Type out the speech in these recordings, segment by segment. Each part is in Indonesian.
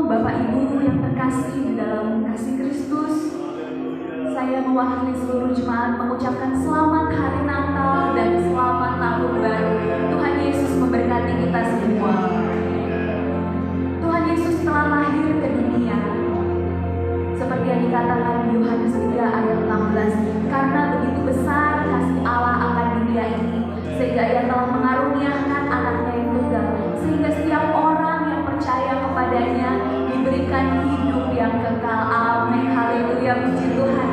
Bapak Ibu yang terkasih di dalam kasih Kristus, saya mewakili seluruh jemaat mengucapkan selamat hari Natal dan selamat tahun baru. Tuhan Yesus memberkati kita semua. Tuhan Yesus telah lahir ke dunia. Seperti yang dikatakan di Yohanes 3 ayat 16, karena begitu besar kasih Allah akan dunia ini, sehingga Ia telah mengaruniakan anaknya yang tunggal, sehingga setiap orang yang percaya kepadanya diberikan hidup yang kekal. Amin. Haleluya, puji Tuhan.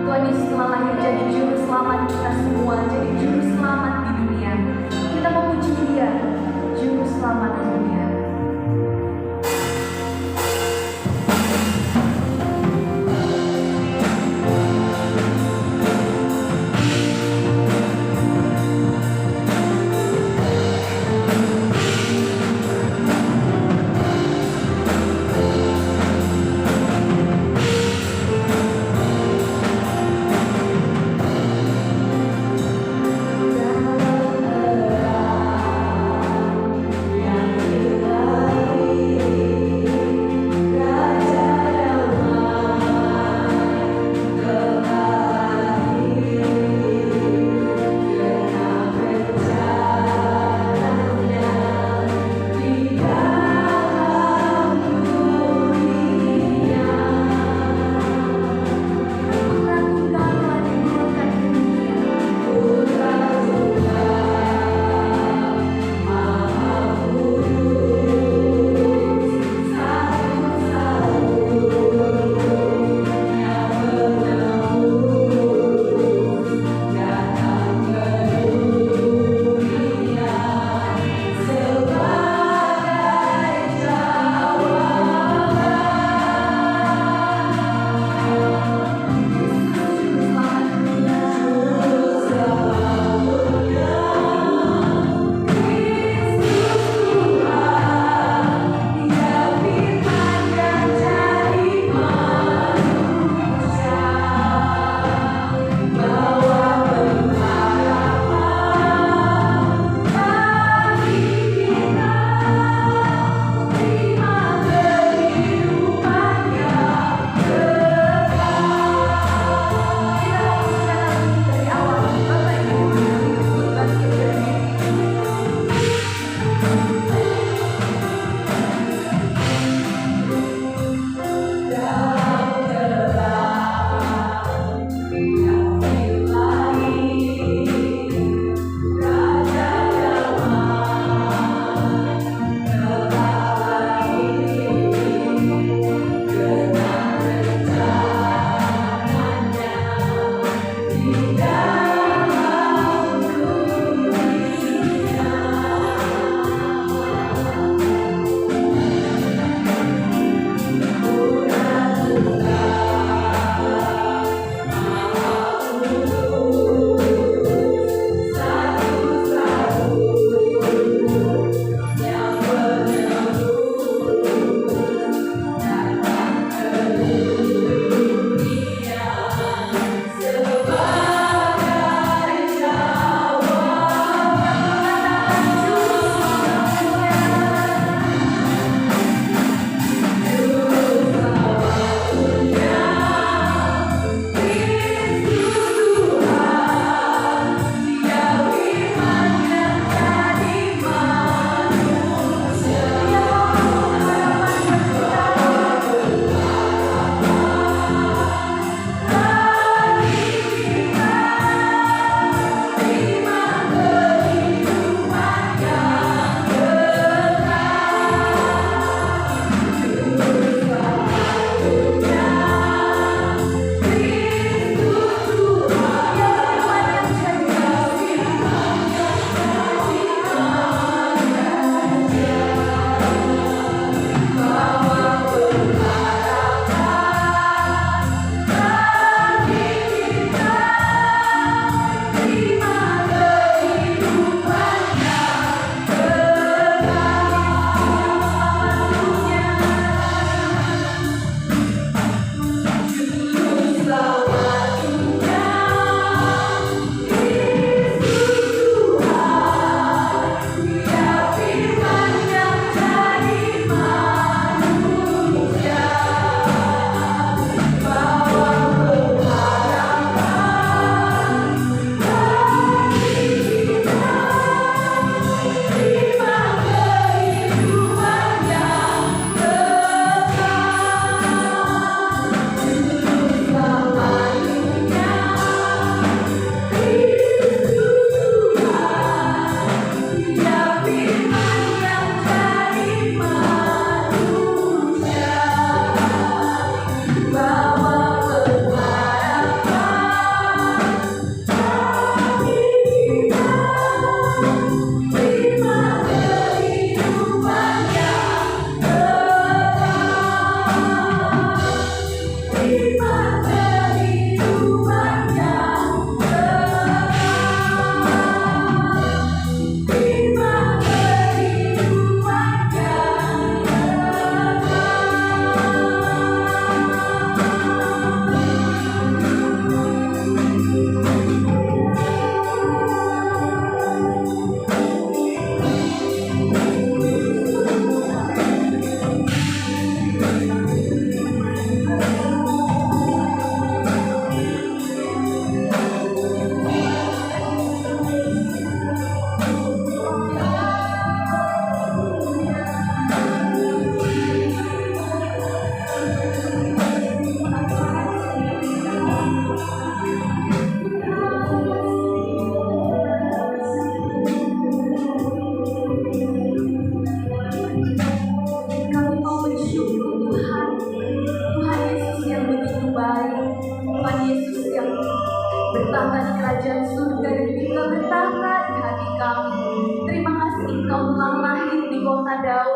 Tuhan Yesus telah lahir jadi juru selamat kita semua, jadi juru selamat di dunia. Kita memuji Dia, juru selamat di dunia.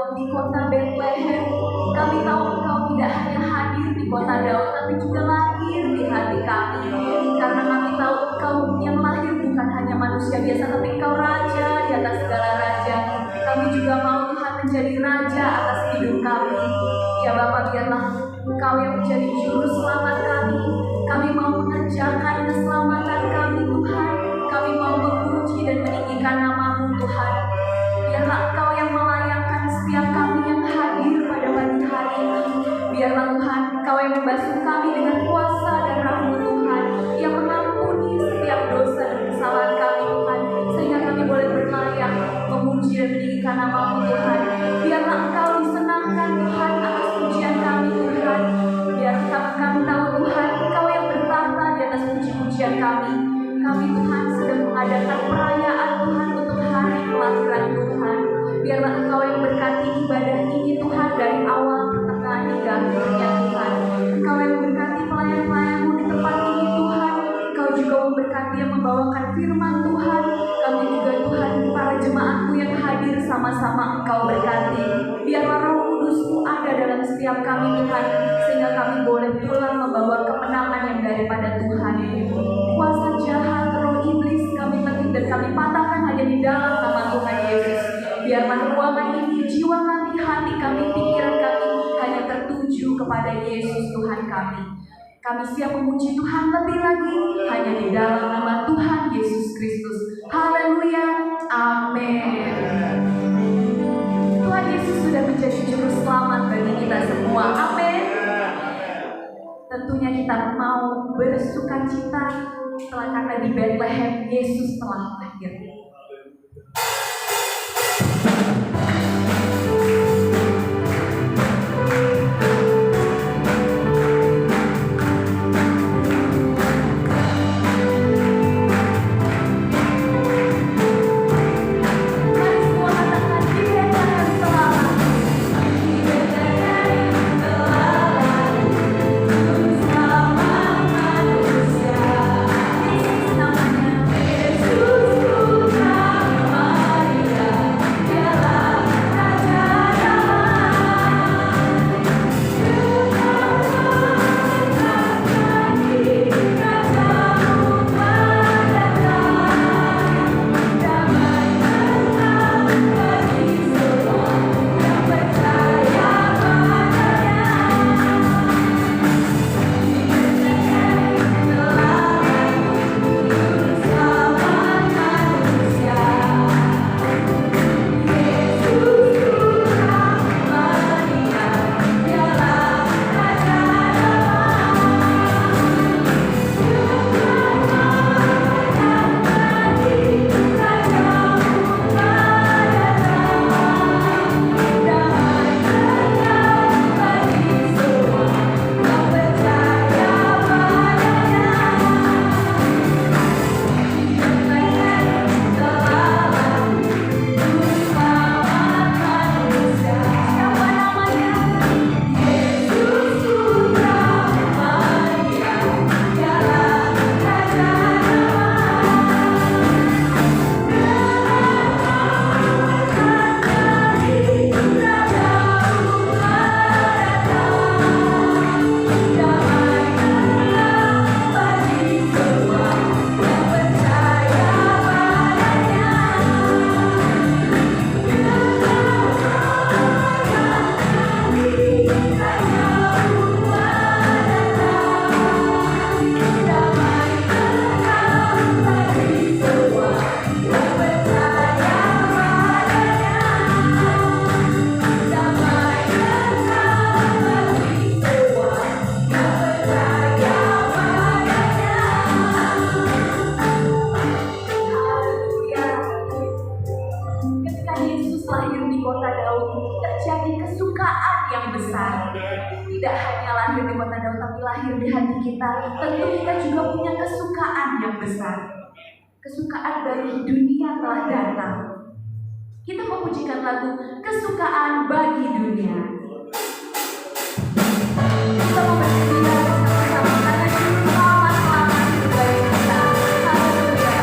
Daud di kota Bethlehem. Kami tahu Engkau tidak hanya hadir di kota Daud, tapi juga lahir di hati kami. Karena kami tahu Engkau yang lahir bukan hanya manusia biasa, tapi Engkau Raja di atas segala raja. Kami juga mau Tuhan menjadi Raja atas hidup kami. Ya Bapa, biarlah Engkau yang menjadi juru selamat kami. Kami mau mengerjakan keselamatan kami Tuhan. Kami mau memuji dan meninggikan nama-Mu Tuhan. Biarlah Engkau yang melayangkan setiap kami yang hadir pada pagi hari ini. Biarlah Tuhan Engkau yang membasuh kami dengan kuasa dan rahmat Tuhan, yang mengampuni setiap dosa dan kesalahan kami Tuhan, sehingga kami boleh berlayak memuji dan meninggikan nama-Mu Tuhan. Biarlah Engkau disenangkan Tuhan atas pujian kami Tuhan. Biarlah kami tahu Tuhan Engkau yang bertahta di atas puji-pujian kami. Kami Tuhan sedang mengadakan perayaan Tuhan untuk hari kelahiran Tuhan. Biarlah Engkau yang berkati ibadah ini Tuhan, dari awal, pertengahan hingga akhirnya Tuhan. Engkau yang berkati pelayan-pelayan-Mu di tempat ini Tuhan. Engkau juga memberkati yang membawakan firman Tuhan. Kami juga Tuhan, para jemaat-Mu yang hadir sama-sama Engkau berkati. Biarlah Roh Kudus-Mu ada dalam setiap kami Tuhan, sehingga kami boleh pulang membawa kemenangan yang daripada Tuhan. Kuasa jahat, roh iblis kami petik dan kami patahkan hanya di dalam nama Tuhan Yesus. Biarlah ruangan ini, jiwa kami, hati kami, pikiran kami hanya tertuju kepada Yesus Tuhan kami. Kami siap memuji Tuhan lebih lagi hanya di dalam nama Tuhan Yesus Kristus. Haleluya, amin. Tuhan Yesus sudah menjadi juru selamat bagi kita semua, amin. Tentunya kita mau bersukacita karena di Bethlehem Yesus telah lahir. tidak hanya lahir di kota Daud, tapi lahir di hati kita. Tentu kita juga punya kesukaan yang besar. Kesukaan dari dunia telah datang. Kita memujikan lagu Kesukaan Bagi Dunia. Kita mau berdiri bersama-sama karena Juru Selamat telah bagi kita. Haleluya.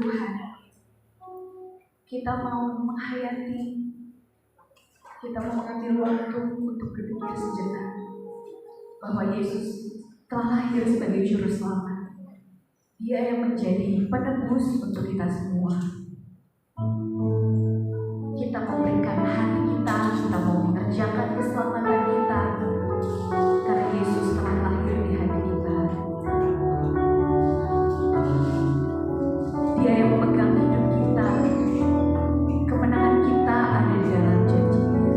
Tuhan, kita mau menghayati, kita mau mengambil waktu untuk berpikir sejenak bahwa Yesus telah lahir sebagai juru selamat. Dia yang menjadi penebus untuk kita semua. Kita memberikan hati kita mau mengerjakan keselamatan kita karena Yesus telah lahir di hati kita. Dia yang memegang hidup kita. Kemenangan kita ada di dalam janji-Nya.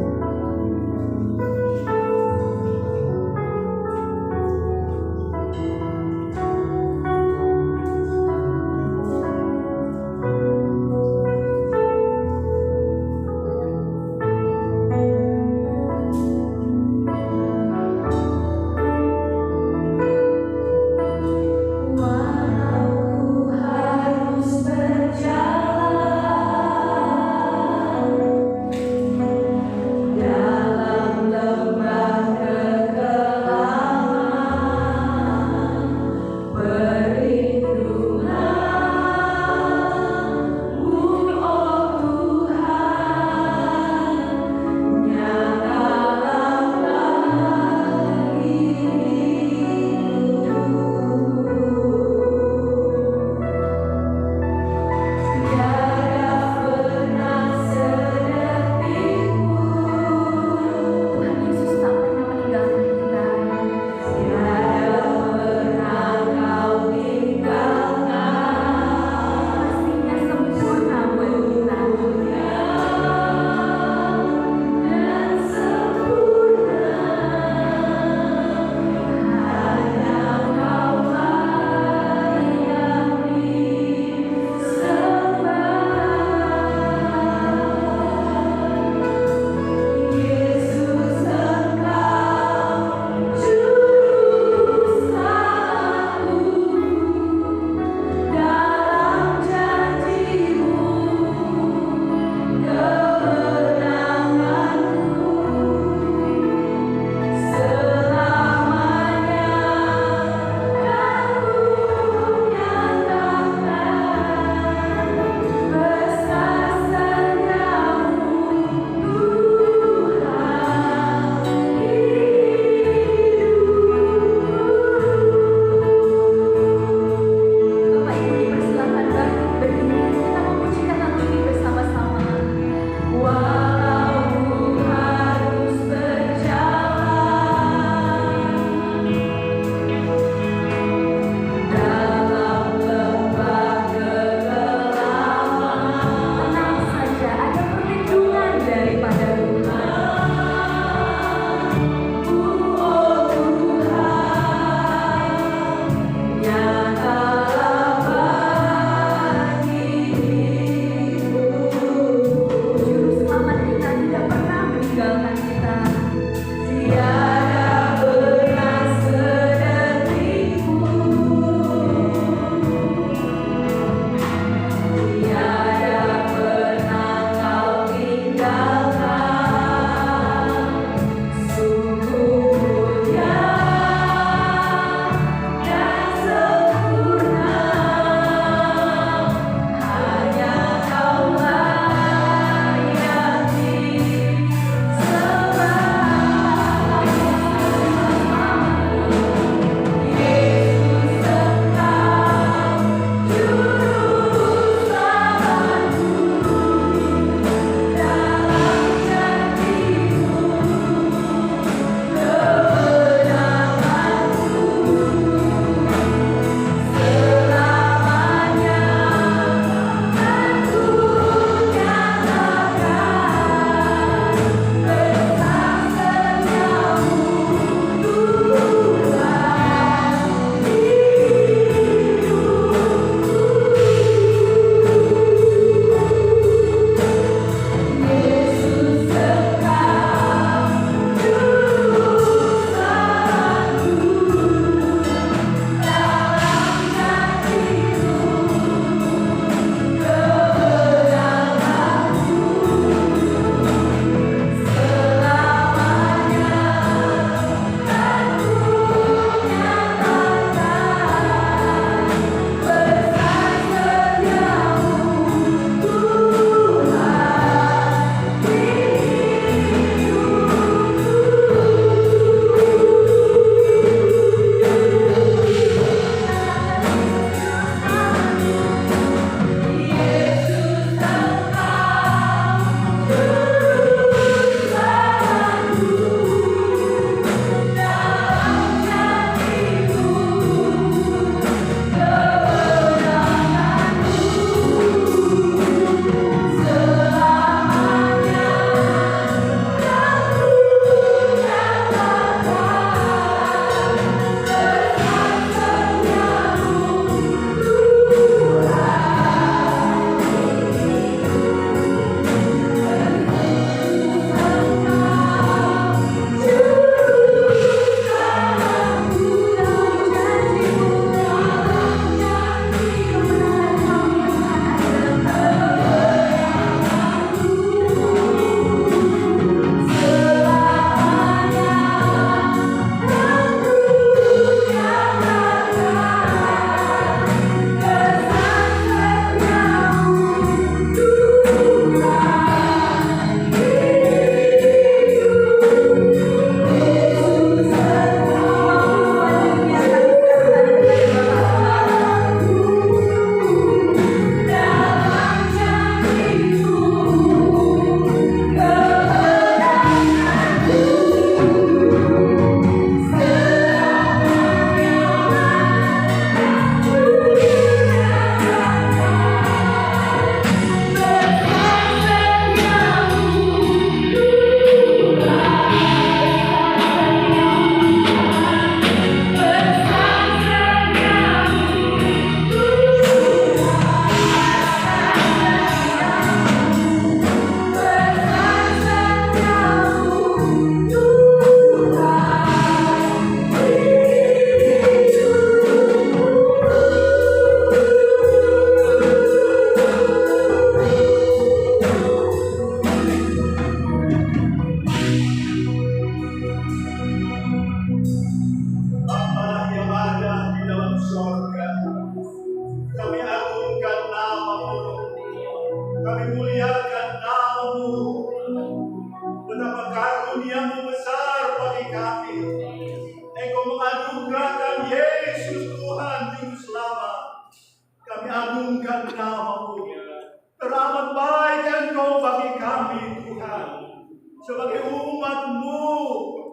sebagai umat-Mu.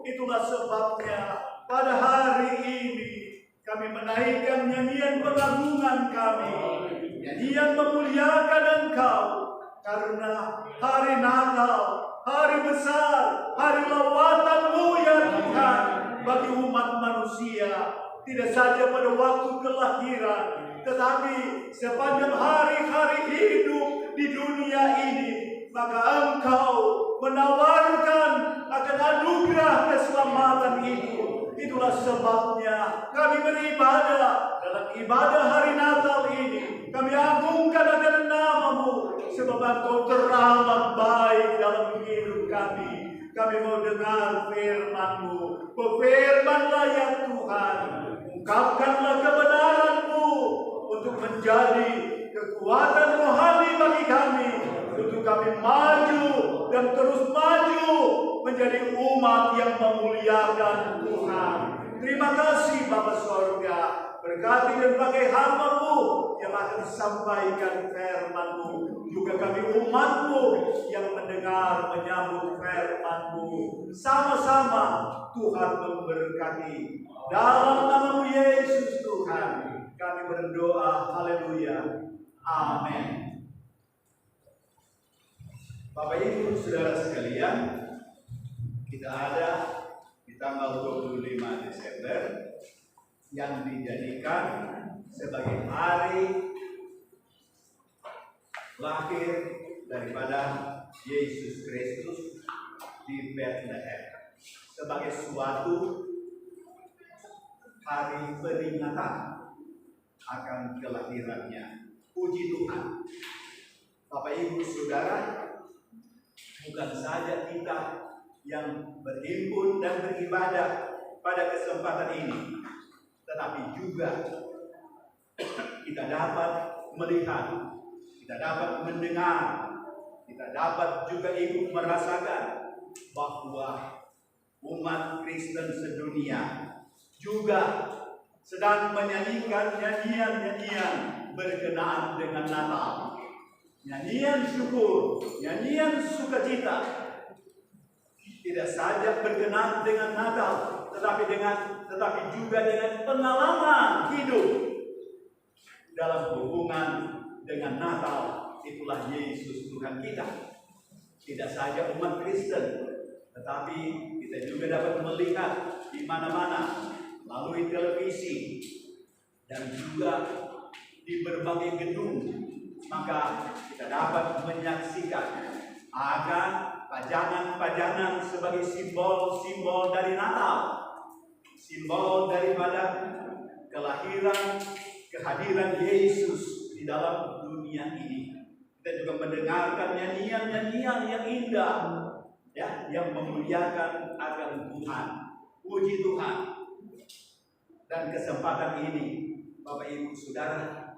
Itulah sebabnya pada hari ini kami menaikkan nyanyian pengagungan kami, nyanyian memuliakan Engkau, karena hari Natal, hari besar, hari lawatan-Mu ya Tuhan, bagi umat manusia. Tidak saja pada waktu kelahiran, tetapi sepanjang hari-hari hidup di dunia ini, maka Engkau menawarkan akan anugerah keselamatan itu. Itulah sebabnya kami beribadah dalam ibadah hari Natal ini. Kami agungkan akan nama-Mu, sebab Engkau teramat baik dalam hidup kami. Kami mau dengar firman-Mu. Berfirmanlah ya Tuhan, ungkapkanlah kebenaran-Mu untuk menjadi kekuatan rohani bagi kami, untuk kami maju dan terus maju menjadi umat yang memuliakan Tuhan. Terima kasih Bapa Sorga, berkati dan pakai hamba-Mu yang akan sampaikan firman-Mu, juga kami umat-Mu yang mendengar menyambut firman-Mu. Sama-sama Tuhan memberkati. Dalam nama-Mu Yesus Tuhan kami berdoa. Haleluya. Amin. Bapak Ibu Saudara sekalian, kita ada di tanggal 25 Desember yang dijadikan sebagai hari lahir daripada Yesus Kristus di Bethlehem, sebagai suatu hari peringatan akan kelahirannya. Puji Tuhan. Bapak Ibu Saudara, bukan saja kita yang berhimpun dan beribadah pada kesempatan ini, tetapi juga kita dapat melihat, kita dapat mendengar, kita dapat juga ikut merasakan bahwa umat Kristen sedunia juga sedang menyanyikan nyanyian-nyanyian berkenaan dengan Natal. Nyanyian syukur, nyanyian sukacita. Tidak saja berkenaan dengan Natal, tetapi juga dengan pengalaman hidup dalam hubungan dengan Natal. Itulah Yesus Tuhan kita. Tidak saja umat Kristen, tetapi kita juga dapat melihat di mana-mana melalui televisi dan juga di berbagai gedung. Maka kita dapat menyaksikan akan pajangan-pajangan sebagai simbol-simbol dari Natal, simbol daripada kelahiran, kehadiran Yesus di dalam dunia ini. Kita juga mendengarkan nyanyian-nyanyian yang indah, ya, yang memuliakan akan Tuhan. Puji Tuhan. Dan kesempatan ini, Bapak Ibu Saudara,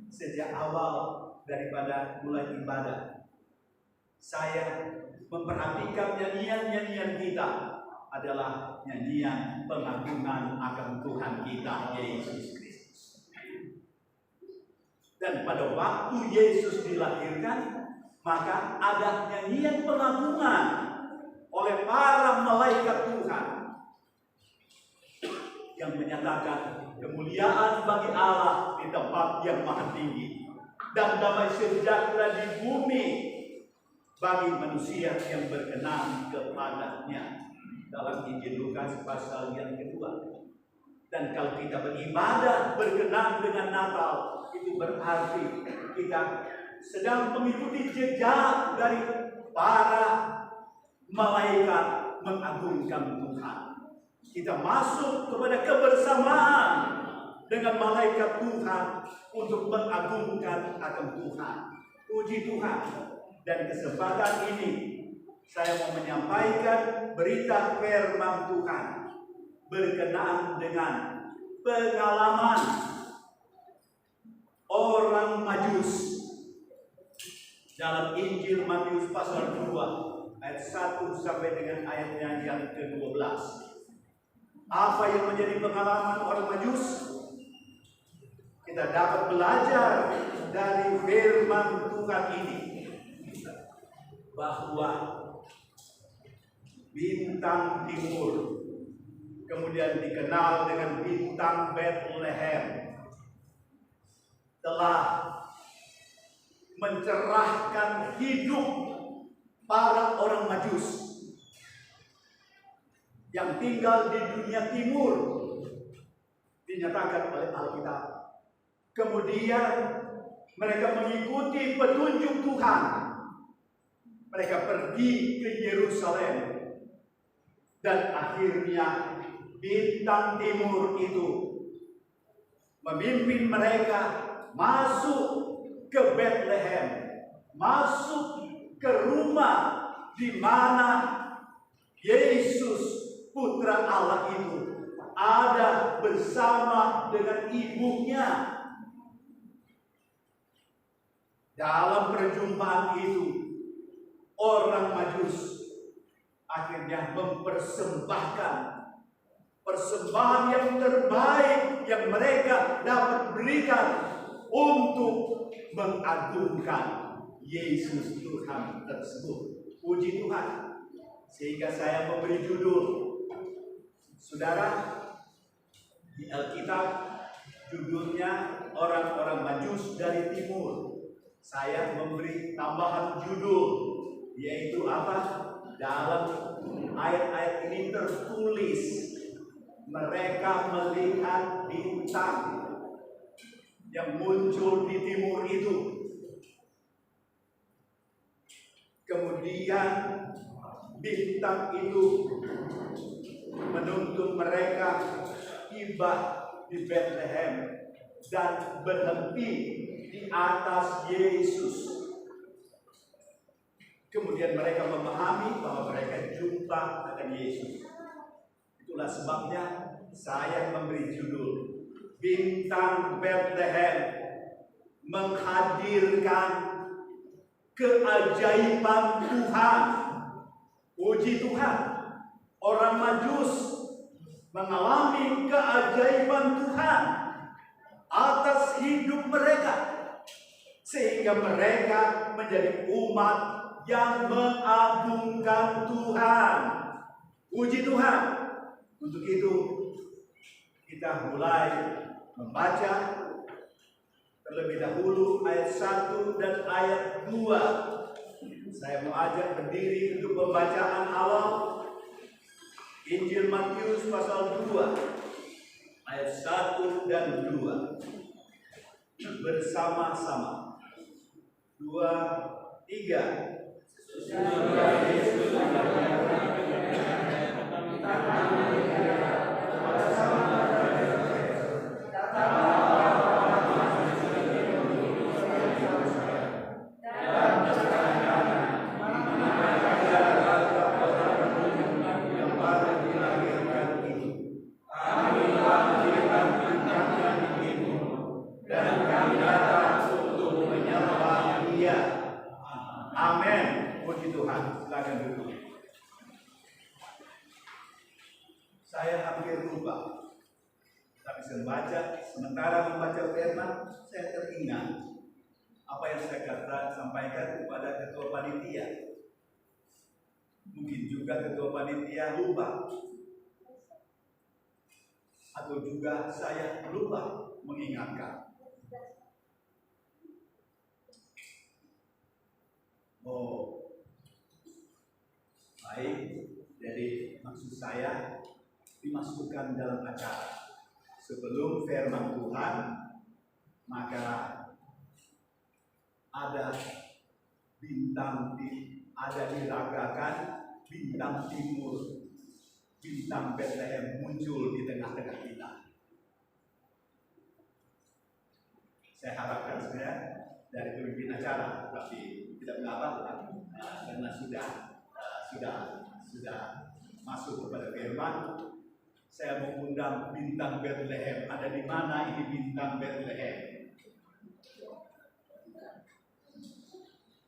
sejak awal daripada mulai ibadah, saya memperhatikan nyanyian-nyanyian kita adalah nyanyian pengagungan akan Tuhan kita, Yesus Kristus. Dan pada waktu Yesus dilahirkan, maka ada nyanyian pengagungan oleh para malaikat Tuhan yang menyatakan kemuliaan bagi Allah di tempat yang maha tinggi, dan damai sejahtera di bumi bagi manusia yang berkenan kepadanya. Dalam Injil Lukas pasal yang kedua. Dan kalau kita beribadah berkenan dengan Natal, itu berarti kita sedang mengikuti jejak dari para malaikat mengagungkan Tuhan. Kita masuk kepada kebersamaan dengan malaikat Tuhan untuk mengagungkan akan Tuhan. Puji Tuhan. Dan kesempatan ini saya mau menyampaikan berita firman Tuhan berkenaan dengan pengalaman orang Majus dalam Injil Matius pasal 2 ayat 1 sampai dengan ayatnya yang ke-12. Apa yang menjadi pengalaman orang Majus? Kita dapat belajar dari firman Tuhan ini bahwa bintang timur, kemudian dikenal dengan bintang Bethlehem, telah mencerahkan hidup para orang Majus yang tinggal di dunia timur, dinyatakan oleh Alkitab. Kemudian mereka mengikuti petunjuk Tuhan. Mereka pergi ke Yerusalem, dan akhirnya bintang timur itu memimpin mereka masuk ke Bethlehem, masuk ke rumah di mana Yesus Putra Allah itu ada bersama dengan ibunya. Dalam perjumpaan itu, orang Majus akhirnya mempersembahkan persembahan yang terbaik yang mereka dapat berikan untuk mengagungkan Yesus Tuhan tersebut. Puji Tuhan. Sehingga saya memberi judul, saudara, di Alkitab judulnya orang-orang Majus dari Timur. Saya memberi tambahan judul, yaitu apa? Dalam ayat-ayat ini tertulis, mereka melihat bintang yang muncul di timur itu. Kemudian bintang itu menuntun mereka tiba di Bethlehem dan berhenti di atas Yesus. Kemudian mereka memahami bahwa mereka jumpa akan Yesus. Itulah sebabnya saya memberi judul, Bintang Bethlehem menghadirkan keajaiban Tuhan. Puji Tuhan. Orang Majus mengalami keajaiban Tuhan atas hidup mereka, sehingga mereka menjadi umat yang mengagungkan Tuhan. Puji Tuhan. Untuk itu kita mulai membaca terlebih dahulu ayat 1 dan ayat 2. Saya mau ajak berdiri untuk pembacaan awal Injil Matius pasal 2 ayat 1 dan 2 bersama-sama. 2, 3. Sementara membaca firman, saya teringat apa yang saya sampaikan kepada ketua panitia. Mungkin juga ketua panitia lupa, atau juga saya lupa mengingatkan. Oh, baik. Jadi maksud saya dimasukkan dalam acara. Sebelum firman Tuhan, maka ada diragakan bintang timur, bintang Bethlehem muncul di tengah-tengah kita. Saya harapkan sebenarnya dari pemimpin acara, tapi tidak mengapa, karena sudah masuk kepada firman. Saya mengundang bintang Bethlehem. Ada di mana ini bintang Bethlehem?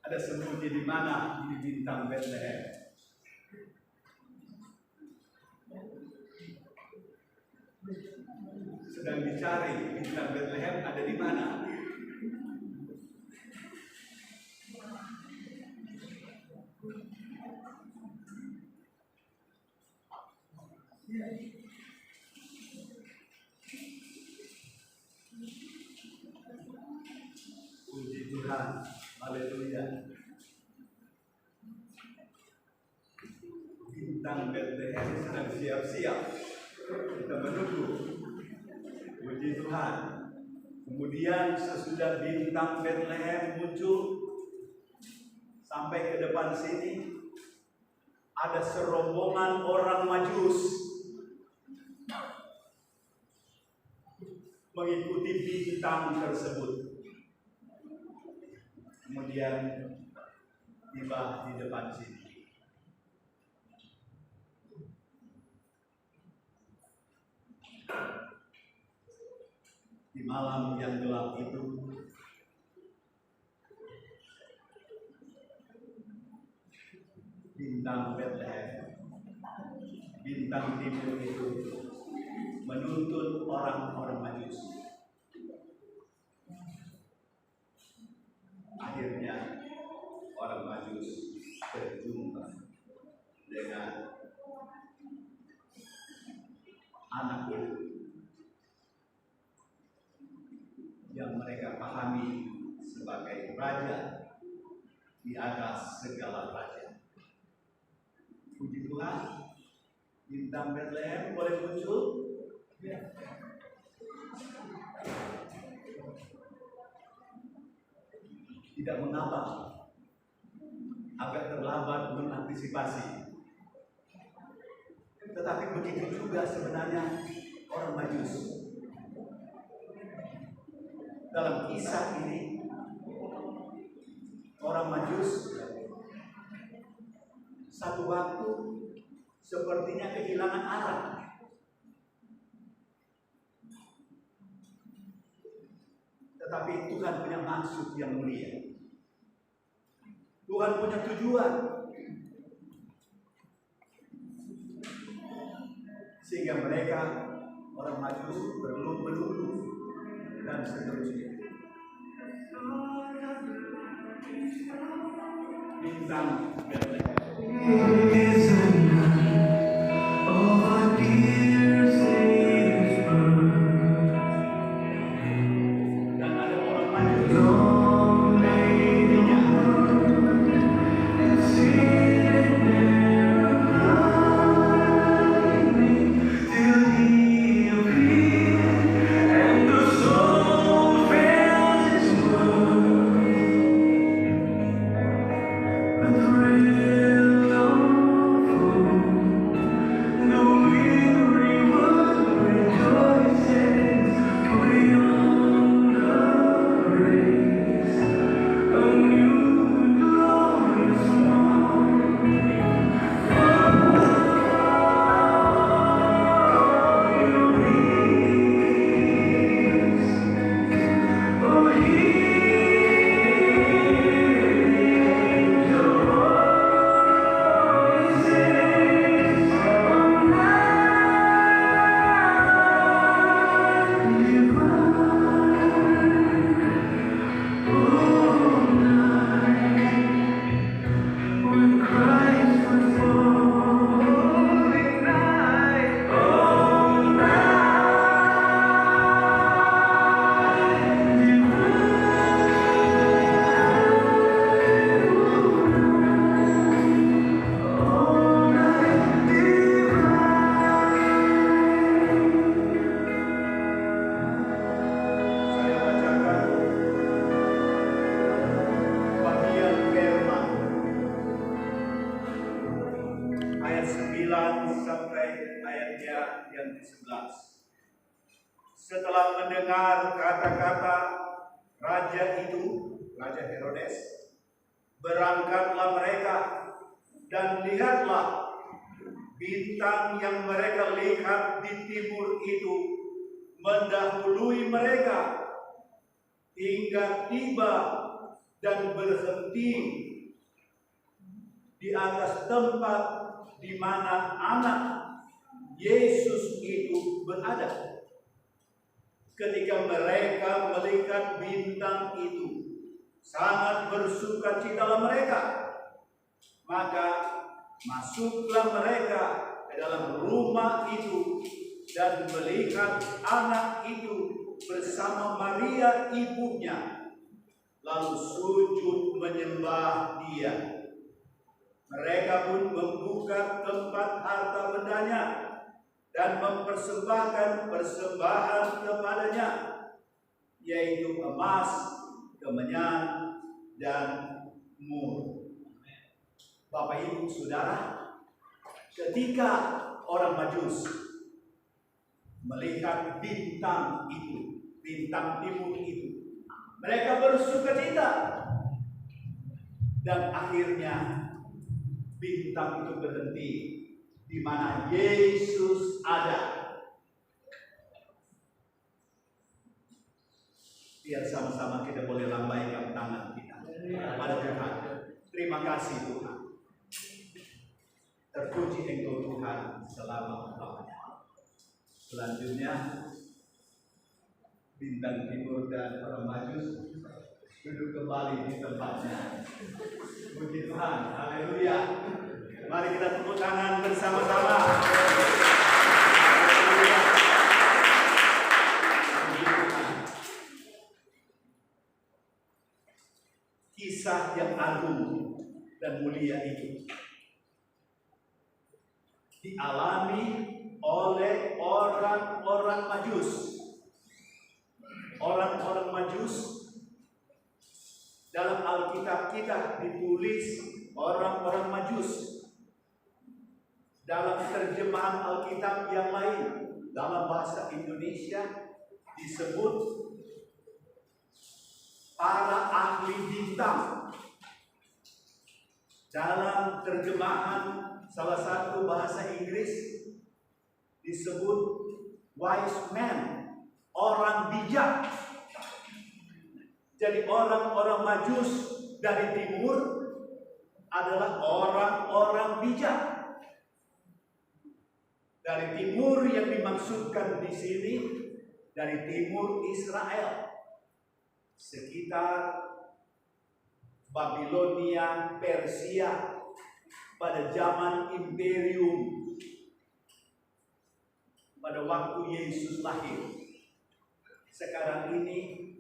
Ada sembunyi di mana ini bintang Bethlehem? Sedang dicari bintang Bethlehem ada di mana? bintang Bethlehem sedang siap-siap. Kita menunggu. Puji Tuhan. Kemudian sesudah bintang Bethlehem muncul, sampai ke depan sini, ada serombongan orang Majus mengikuti bintang tersebut. Kemudian tiba di depan sini. Di malam yang gelap itu, bintang Bethlehem, bintang timur itu menuntun orang-orang Majus. Akhirnya orang Majus berjumpa dengan anak itu yang mereka pahami sebagai raja di atas segala raja. Puji Tuhan, bintang Bethlehem boleh muncul. Tidak mengapa agak terlambat mengantisipasi. Tetapi begitu juga sebenarnya orang Majus. Dalam kisah ini, orang Majus satu waktu sepertinya kehilangan arah. Tetapi Tuhan punya maksud yang mulia. Tuhan punya tujuan. Sehingga mereka, orang Majus, berlulu-lulu dan seterusnya. Bintang Bethlehem. Dan ada orang Majus. Setelah mendengar kata-kata raja itu, Raja Herodes, berangkatlah mereka dan lihatlah bintang yang mereka lihat di timur itu mendahului mereka hingga tiba dan berhenti di atas tempat di mana anak Yesus itu berada. Ketika mereka melihat bintang itu, sangat bersukacitalah mereka. Maka masuklah mereka ke dalam rumah itu dan melihat anak itu bersama Maria ibunya, lalu sujud menyembah dia. Mereka pun membuka membongkar tempat harta bendanya dan mempersembahkan persembahan kepadanya, yaitu emas, kemenyan, dan mur. Bapak Ibu Saudara, ketika orang Majus melihat bintang itu, bintang timur itu, mereka bersukacita, dan akhirnya bintang itu berhenti di mana Yesus ada. Biar sama-sama kita boleh lambaikan tangan kita kepada Tuhan. Terima kasih Tuhan. Terpuji Engkau Tuhan selama-lamanya. Selanjutnya, bintang timur dan orang Majus duduk kembali di tempatnya. Puji Tuhan, haleluya. Mari kita tepuk tangan bersama-sama. Haleluya. Puji Tuhan. Kisah yang agung dan mulia itu dialami oleh orang-orang Majus. Orang-orang Majus dalam Alkitab kita ditulis orang-orang Majus. Dalam terjemahan Alkitab yang lain, dalam bahasa Indonesia disebut para ahli bintang. Dalam terjemahan salah satu bahasa Inggris disebut wise man, orang bijak. Jadi orang-orang Majus dari timur adalah orang-orang bijak. Dari timur yang dimaksudkan di sini dari timur Israel, sekitar Babilonia, Persia, pada zaman imperium, pada waktu Yesus lahir. Sekarang ini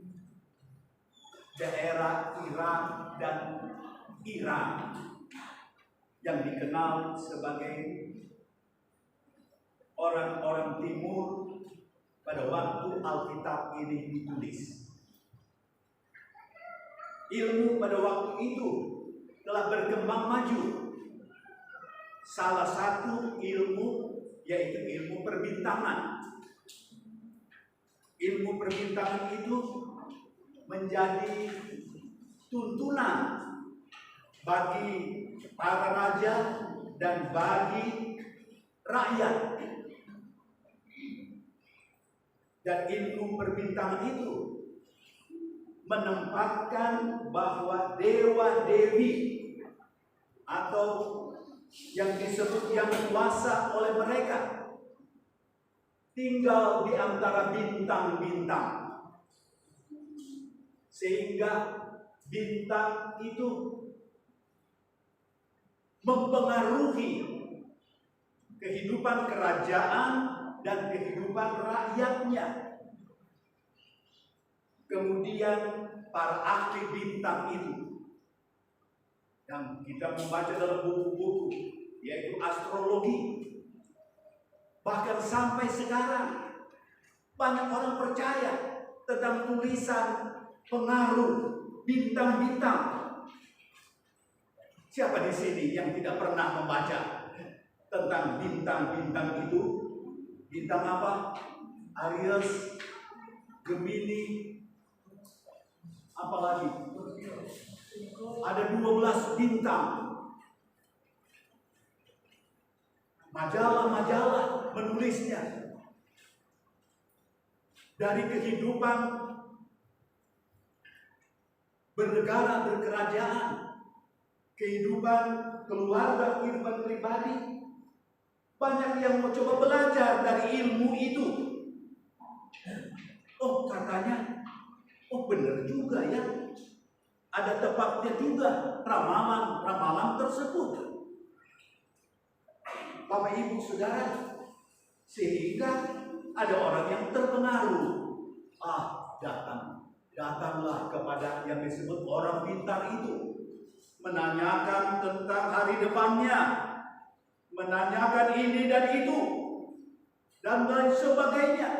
daerah Irak dan Iran yang dikenal sebagai orang-orang timur pada waktu Alkitab ini ditulis. Ilmu pada waktu itu telah berkembang maju. Salah satu ilmu yaitu ilmu perbintangan. Ilmu perbintangan itu menjadi tuntunan bagi para raja dan bagi rakyat. Dan ilmu perbintangan itu menempatkan bahwa dewa-dewi atau yang disebut yang kuasa oleh mereka tinggal di antara bintang-bintang, sehingga bintang itu mempengaruhi kehidupan kerajaan dan kehidupan rakyatnya. Kemudian para ahli bintang itu yang kita membaca dalam buku-buku, yaitu astrologi. Bahkan sampai sekarang banyak orang percaya tentang tulisan pengaruh bintang-bintang. Siapa di sini yang tidak pernah membaca tentang bintang-bintang itu? Bintang apa? Aries, Gemini, apalagi? Ada 12 bintang. Majalah-majalah menulisnya. Dari kehidupan bernegara, berkerajaan, kehidupan keluarga, kehidupan pribadi. Banyak yang mau coba belajar dari ilmu itu. Oh, katanya, oh benar juga ya. Ada tepatnya juga ramalan-ramalan tersebut. Bapak Ibu Saudara, sehingga ada orang yang terpengaruh. Datanglah kepada yang disebut orang pintar itu, menanyakan tentang hari depannya. menanyakan ini dan itu, dan lain sebagainya.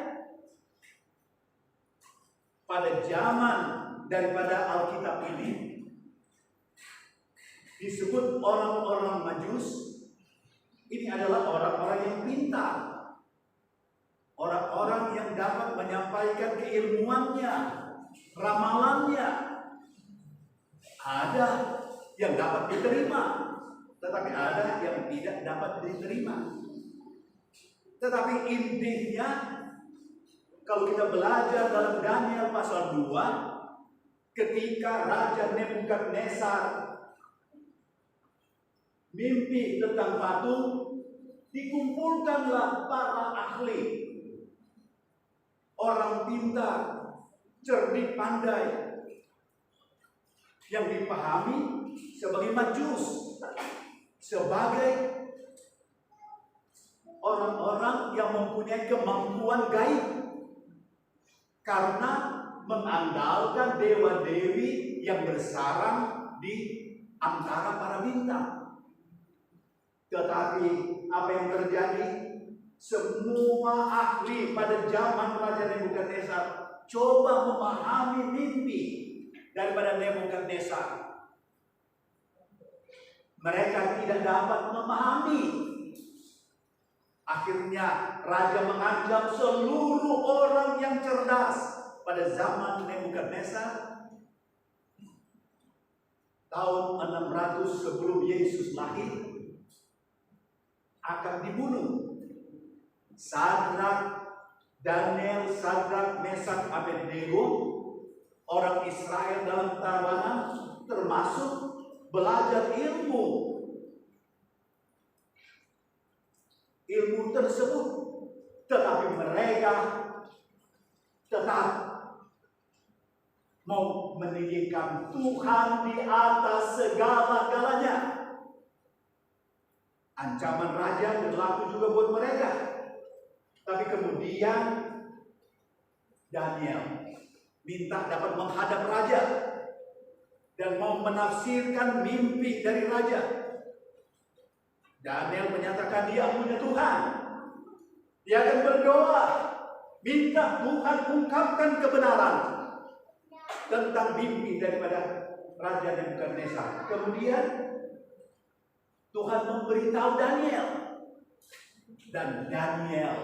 Pada zaman daripada Alkitab ini disebut orang-orang Majus. Ini adalah orang-orang yang pintar, orang-orang yang dapat menyampaikan keilmuannya, ramalannya. Ada yang dapat diterima, tetapi ada yang tidak dapat diterima. Tetapi intinya, kalau kita belajar dalam Daniel pasal 2, ketika Raja Nebukadnezar mimpi tentang patung, dikumpulkanlah para ahli, orang pintar, cerdik, pandai, yang dipahami sebagai Majus, sebagai orang-orang yang mempunyai kemampuan gaib, karena mengandalkan dewa-dewi yang bersarang di antara para bintang. Tetapi apa yang terjadi? Semua ahli pada zaman Raja Nebukadnezar coba memahami mimpi daripada Nebukadnezar. Mereka tidak dapat memahami. Akhirnya Raja mengancam seluruh orang yang cerdas pada zaman Nebukadnezar. Tahun 600 sebelum Yesus lahir akan dibunuh. Sadrak, Daniel, Sadrak, Mesak, Abednego, orang Israel dalam tawanan, termasuk belajar ilmu tersebut, tetapi mereka tetap mau meninggikan Tuhan di atas segala-galanya. Ancaman raja berlaku juga buat mereka. Tapi kemudian Daniel minta dapat menghadap raja dan mau menafsirkan mimpi dari raja. Daniel menyatakan dia punya Tuhan. Dia akan berdoa, minta Tuhan ungkapkan kebenaran tentang mimpi daripada Raja Nebukadnezar. Kemudian Tuhan memberitahu Daniel, dan Daniel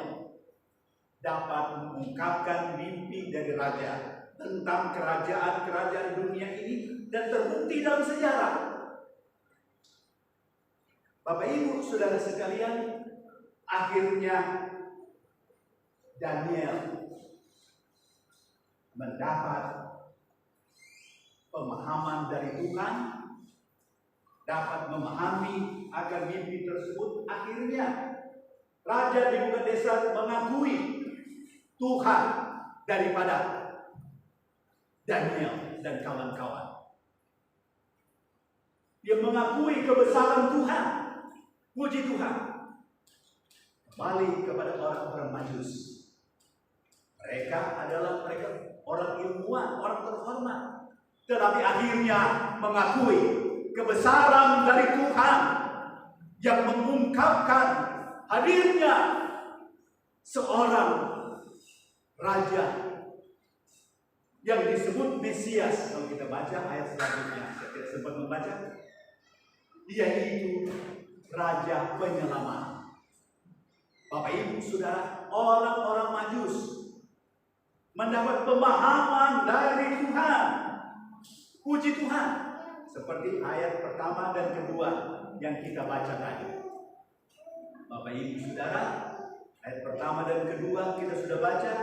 dapat mengungkapkan mimpi dari raja tentang kerajaan-kerajaan dunia ini, dan terbukti dalam sejarah. Bapak Ibu Saudara sekalian, akhirnya Daniel mendapat pemahaman dari Tuhan, dapat memahami akan mimpi tersebut. Akhirnya Raja Nebukadnezar mengakui Tuhan daripada Daniel dan kawan-kawan. Dia mengakui kebesaran Tuhan. Puji Tuhan. Kembali kepada orang-orang Majus. Mereka adalah orang ilmuwan, orang terhormat. Tetapi akhirnya mengakui kebesaran dari Tuhan yang mengungkapkan hadirnya seorang raja yang disebut Mesias. Kalau kita baca ayat selanjutnya, saya tidak sempat membaca, yaitu Raja Penyelamat. Bapak Ibu Saudara, orang-orang Majus mendapat pemahaman dari Tuhan. Puji Tuhan. Seperti ayat pertama dan kedua yang kita baca tadi. Bapak Ibu Saudara, ayat pertama dan kedua kita sudah baca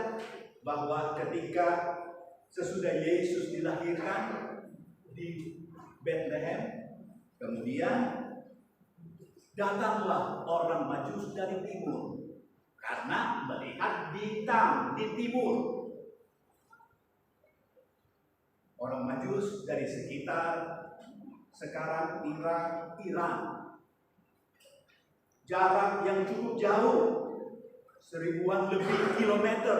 bahwa ketika sesudah Yesus dilahirkan di Bethlehem, kemudian datanglah orang Majus dari timur karena melihat bintang di timur. Orang Majus dari sekitar sekarang Iran. Jarak yang cukup jauh, 1000-an lebih kilometer.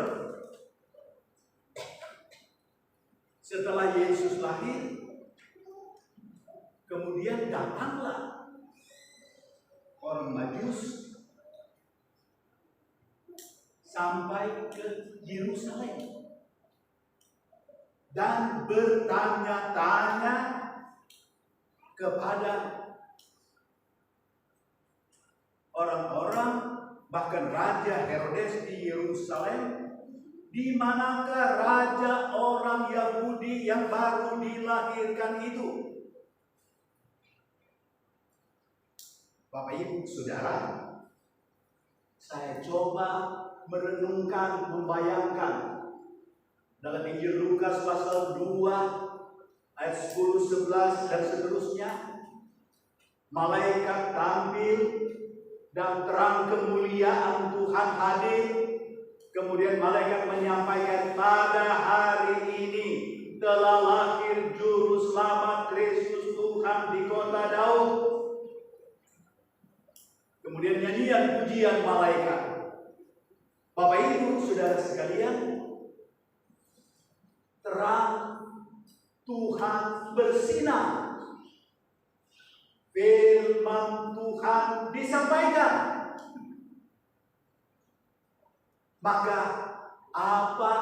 Setelah Yesus lahir, kemudian datanglah orang Majus dan bertanya-tanya kepada orang-orang, bahkan Raja Herodes di Yerusalem, di manakah raja orang Yahudi yang baru dilahirkan itu? Bapak Ibu Saudara, saya coba merenungkan, membayangkan dalam Injil Lukas pasal 2 ayat 10, 11 dan seterusnya. Malaikat tampil dan terang kemuliaan Tuhan hadir. Kemudian malaikat menyampaikan, pada hari ini telah lahir juru selamat Kristus Tuhan di kota Daud. Kemudian nyanyian pujian malaikat. Bapak Ibu Saudara sekalian, terang Tuhan bersinar. Firman Tuhan disampaikan. Maka apa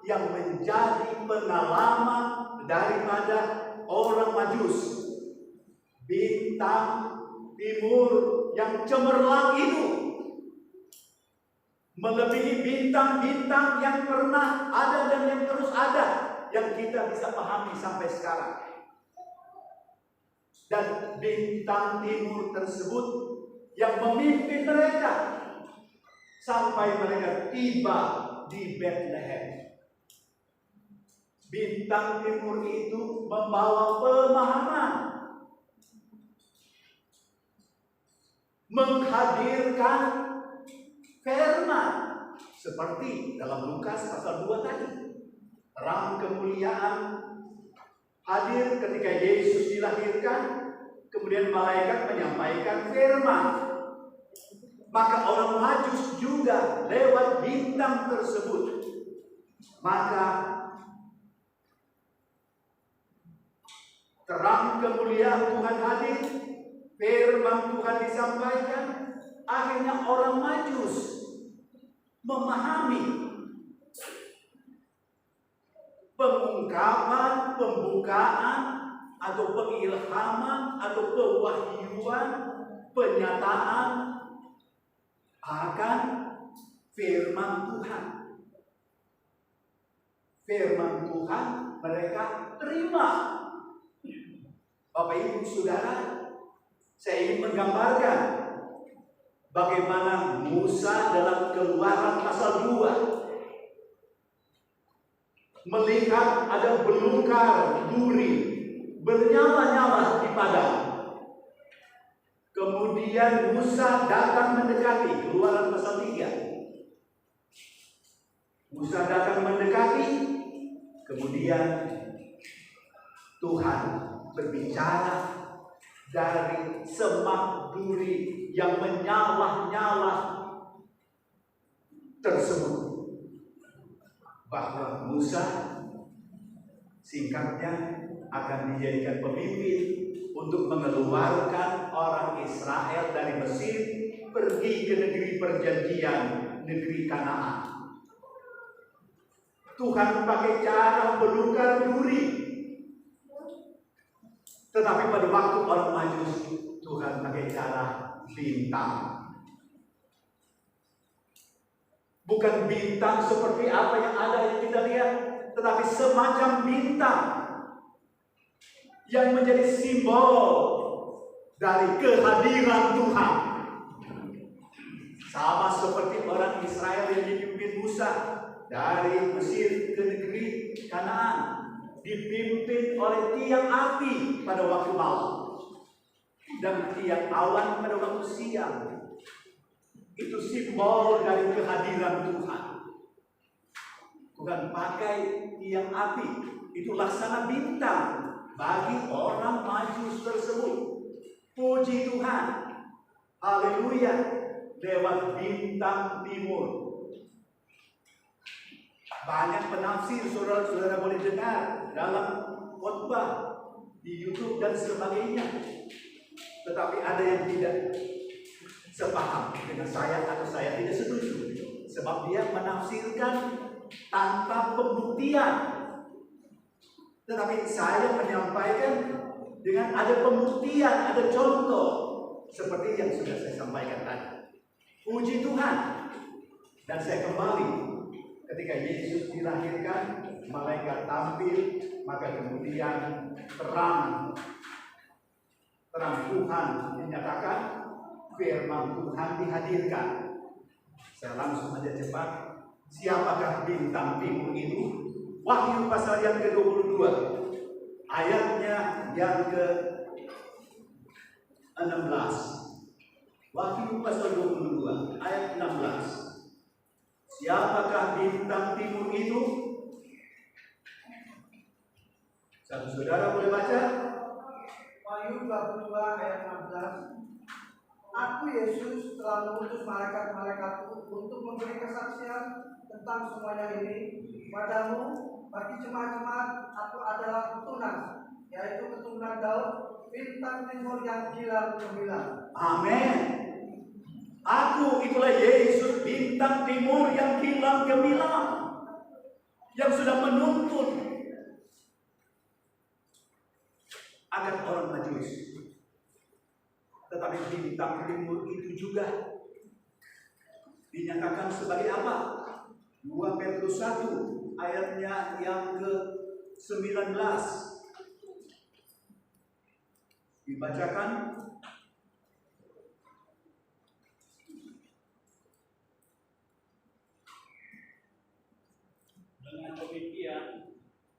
yang menjadi pengalaman daripada orang Majus? Bintang timur yang cemerlang itu melebihi bintang-bintang yang pernah ada dan yang terus ada, yang kita bisa pahami sampai sekarang. Dan bintang timur tersebut yang memimpin mereka sampai mereka tiba di Bethlehem. Bintang timur itu membawa pemahaman, menghadirkan firman, seperti dalam Lukas pasal 2 tadi. Terang kemuliaan hadir ketika Yesus dilahirkan, kemudian malaikat menyampaikan firman. Maka orang Majus juga lewat bintang tersebut. Maka terang kemuliaan Tuhan hadir, firman Tuhan disampaikan. Akhirnya orang Majus memahami pengungkapan, pembukaan, atau pengilhaman, atau pewahyuan, penyataan akan firman Tuhan. Firman Tuhan mereka terima. Bapak Ibu Saudara, saya ingin menggambarkan bagaimana Musa dalam Keluaran pasal 2 melihat ada belukar duri bernyala-nyala di padang. Kemudian Musa datang mendekati, Keluaran pasal 3. Musa datang mendekati, kemudian Tuhan berbicara dari semak duri yang menyala-nyala tersebut, bahwa Musa singkatnya akan dijadikan pemimpin untuk mengeluarkan orang Israel dari Mesir pergi ke negeri perjanjian, negeri Kanaan. Tuhan pakai cara belukar duri. Tetapi pada waktu orang Majus, Tuhan pakai cara bintang. Bukan bintang seperti apa yang ada yang kita lihat, tetapi semacam bintang yang menjadi simbol dari kehadiran Tuhan. Sama seperti orang Israel yang dipimpin Musa dari Mesir ke negeri Kanaan, dipimpin oleh tiang api pada waktu malam dan tiang awan pada waktu siang. Itu simbol dari kehadiran Tuhan. Tuhan pakai tiang api, itu laksana bintang bagi orang Majus tersebut. Puji Tuhan, haleluya, lewat bintang timur. Banyak penafsir saudara-saudara boleh dengar dalam khotbah di YouTube dan sebagainya. Tetapi ada yang tidak sepaham dengan saya atau saya tidak setuju, sebab dia menafsirkan tanpa pembuktian. Tetapi saya menyampaikan dengan ada pembuktian, ada contoh seperti yang sudah saya sampaikan tadi. Puji Tuhan. Dan saya kembali ketika Yesus dilahirkan, malaikat tampil, maka kemudian terang Tuhan dinyatakan, firman Tuhan dihadirkan. Saya langsung aja cepat. Siapakah bintang timur itu? Wahyu pasal yang ke-22, ayatnya yang ke-16. Wahyu pasal 22, ayat 16. Siapakah bintang timur itu? Satu saudara boleh baca? Wahyu 22 ayat 16. Aku Yesus telah mengutus malaikat-malaikatku untuk memberi kesaksian tentang semuanya ini padamu. Bagi jemaat-jemaat aku adalah petunas, yaitu keturunan Daud, bintang timur yang kilat gemilang. Amin. Aku itulah Yesus, bintang timur yang kilat gemilang, yang sudah menuntun agar orang Majus. Tetapi bintang timur itu juga dinyatakan sebagai apa? 2 Petrus 1 ayatnya yang ke-19 dibacakan. Dengan demikian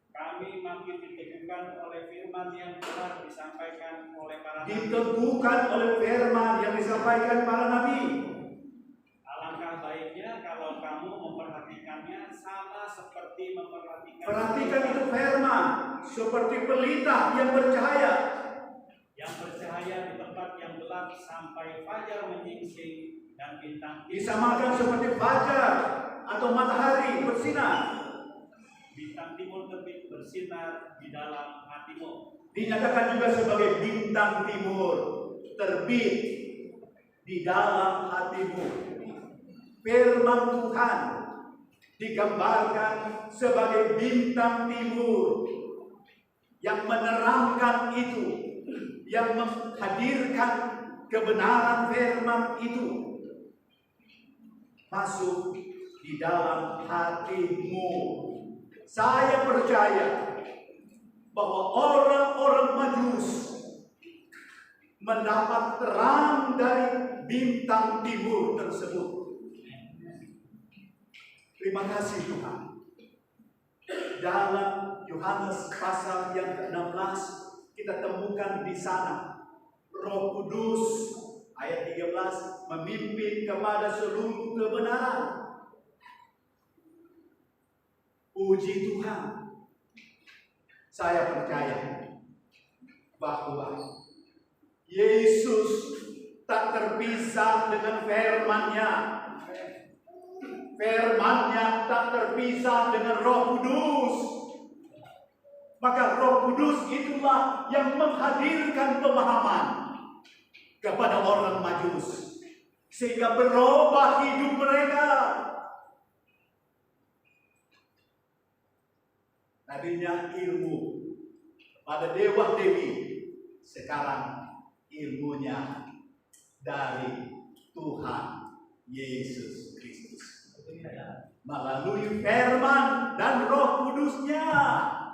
kami makin diteguhkan oleh firman yang telah disampaikan oleh para nabi. Diteguhkan oleh firman yang disampaikan para nabi. Alangkah baiknya kalau kamu memperhatikannya sama seperti memperhatikan. Perhatikan itu firman, seperti pelita yang bercahaya. Yang bercahaya di tempat yang gelap sampai fajar menyingsing dan bintang Disamakan seperti fajar atau matahari bersinar. bintang timur terbit bersinar di dalam hatimu. Dinyatakan juga sebagai bintang timur terbit di dalam hatimu. Firman Tuhan digambarkan sebagai bintang timur yang menerangkan itu, yang menghadirkan kebenaran firman itu masuk di dalam hatimu. Saya percaya bahwa orang-orang Majus mendapat terang dari bintang timur tersebut. Terima kasih Tuhan. Dalam Yohanes pasal yang ke-16 kita temukan di sana Roh Kudus ayat 13 memimpin kepada seluruh kebenaran. Puji Tuhan. Saya percaya bahwa Yesus tak terpisah dengan firman-Nya. Firman-Nya tak terpisah dengan Roh Kudus. Maka Roh Kudus itulah yang menghadirkan pemahaman kepada orang Majus sehingga berubah hidup mereka. Tadinya ilmu pada dewa dewi, sekarang ilmunya dari Tuhan Yesus Kristus melalui firman dan Roh Kudus-Nya.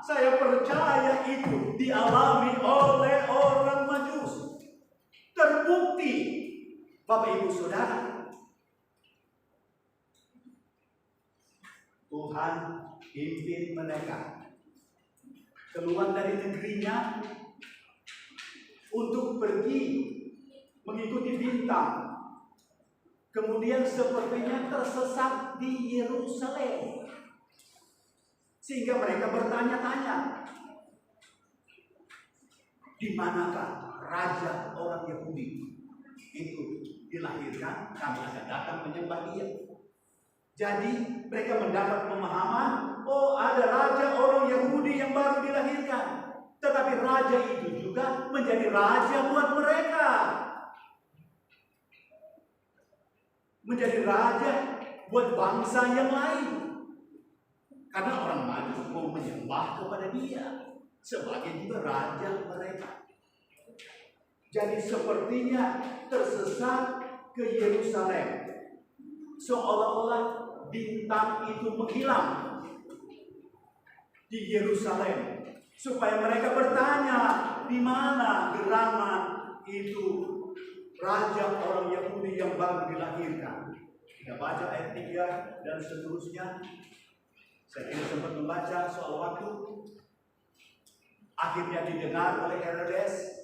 Saya percaya itu dialami oleh orang Majus. Terbukti, Bapak Ibu Saudara, Tuhan pimpin mereka keluar dari negerinya untuk pergi mengikuti bintang. Kemudian sepertinya tersesat di Yerusalem. Sehingga mereka bertanya-tanya, di manakah raja orang Yahudi itu dilahirkan? Kami akan datang menyembah dia. Jadi mereka mendapat pemahaman, oh ada raja orang Yahudi yang baru dilahirkan. Tetapi raja itu juga menjadi raja buat mereka. Menjadi raja buat bangsa yang lain. Karena orang Majus mau menyembah kepada dia. sebagai juga raja mereka. Jadi sepertinya tersesat ke Yerusalem, seolah-olah bintang itu menghilang di Yerusalem, supaya mereka bertanya, di mana gerangan itu raja orang Yahudi yang baru dilahirkan. Kita baca ayat 3 dan seterusnya. Saya tidak sempat membaca soal waktu. Akhirnya didengar oleh Herodes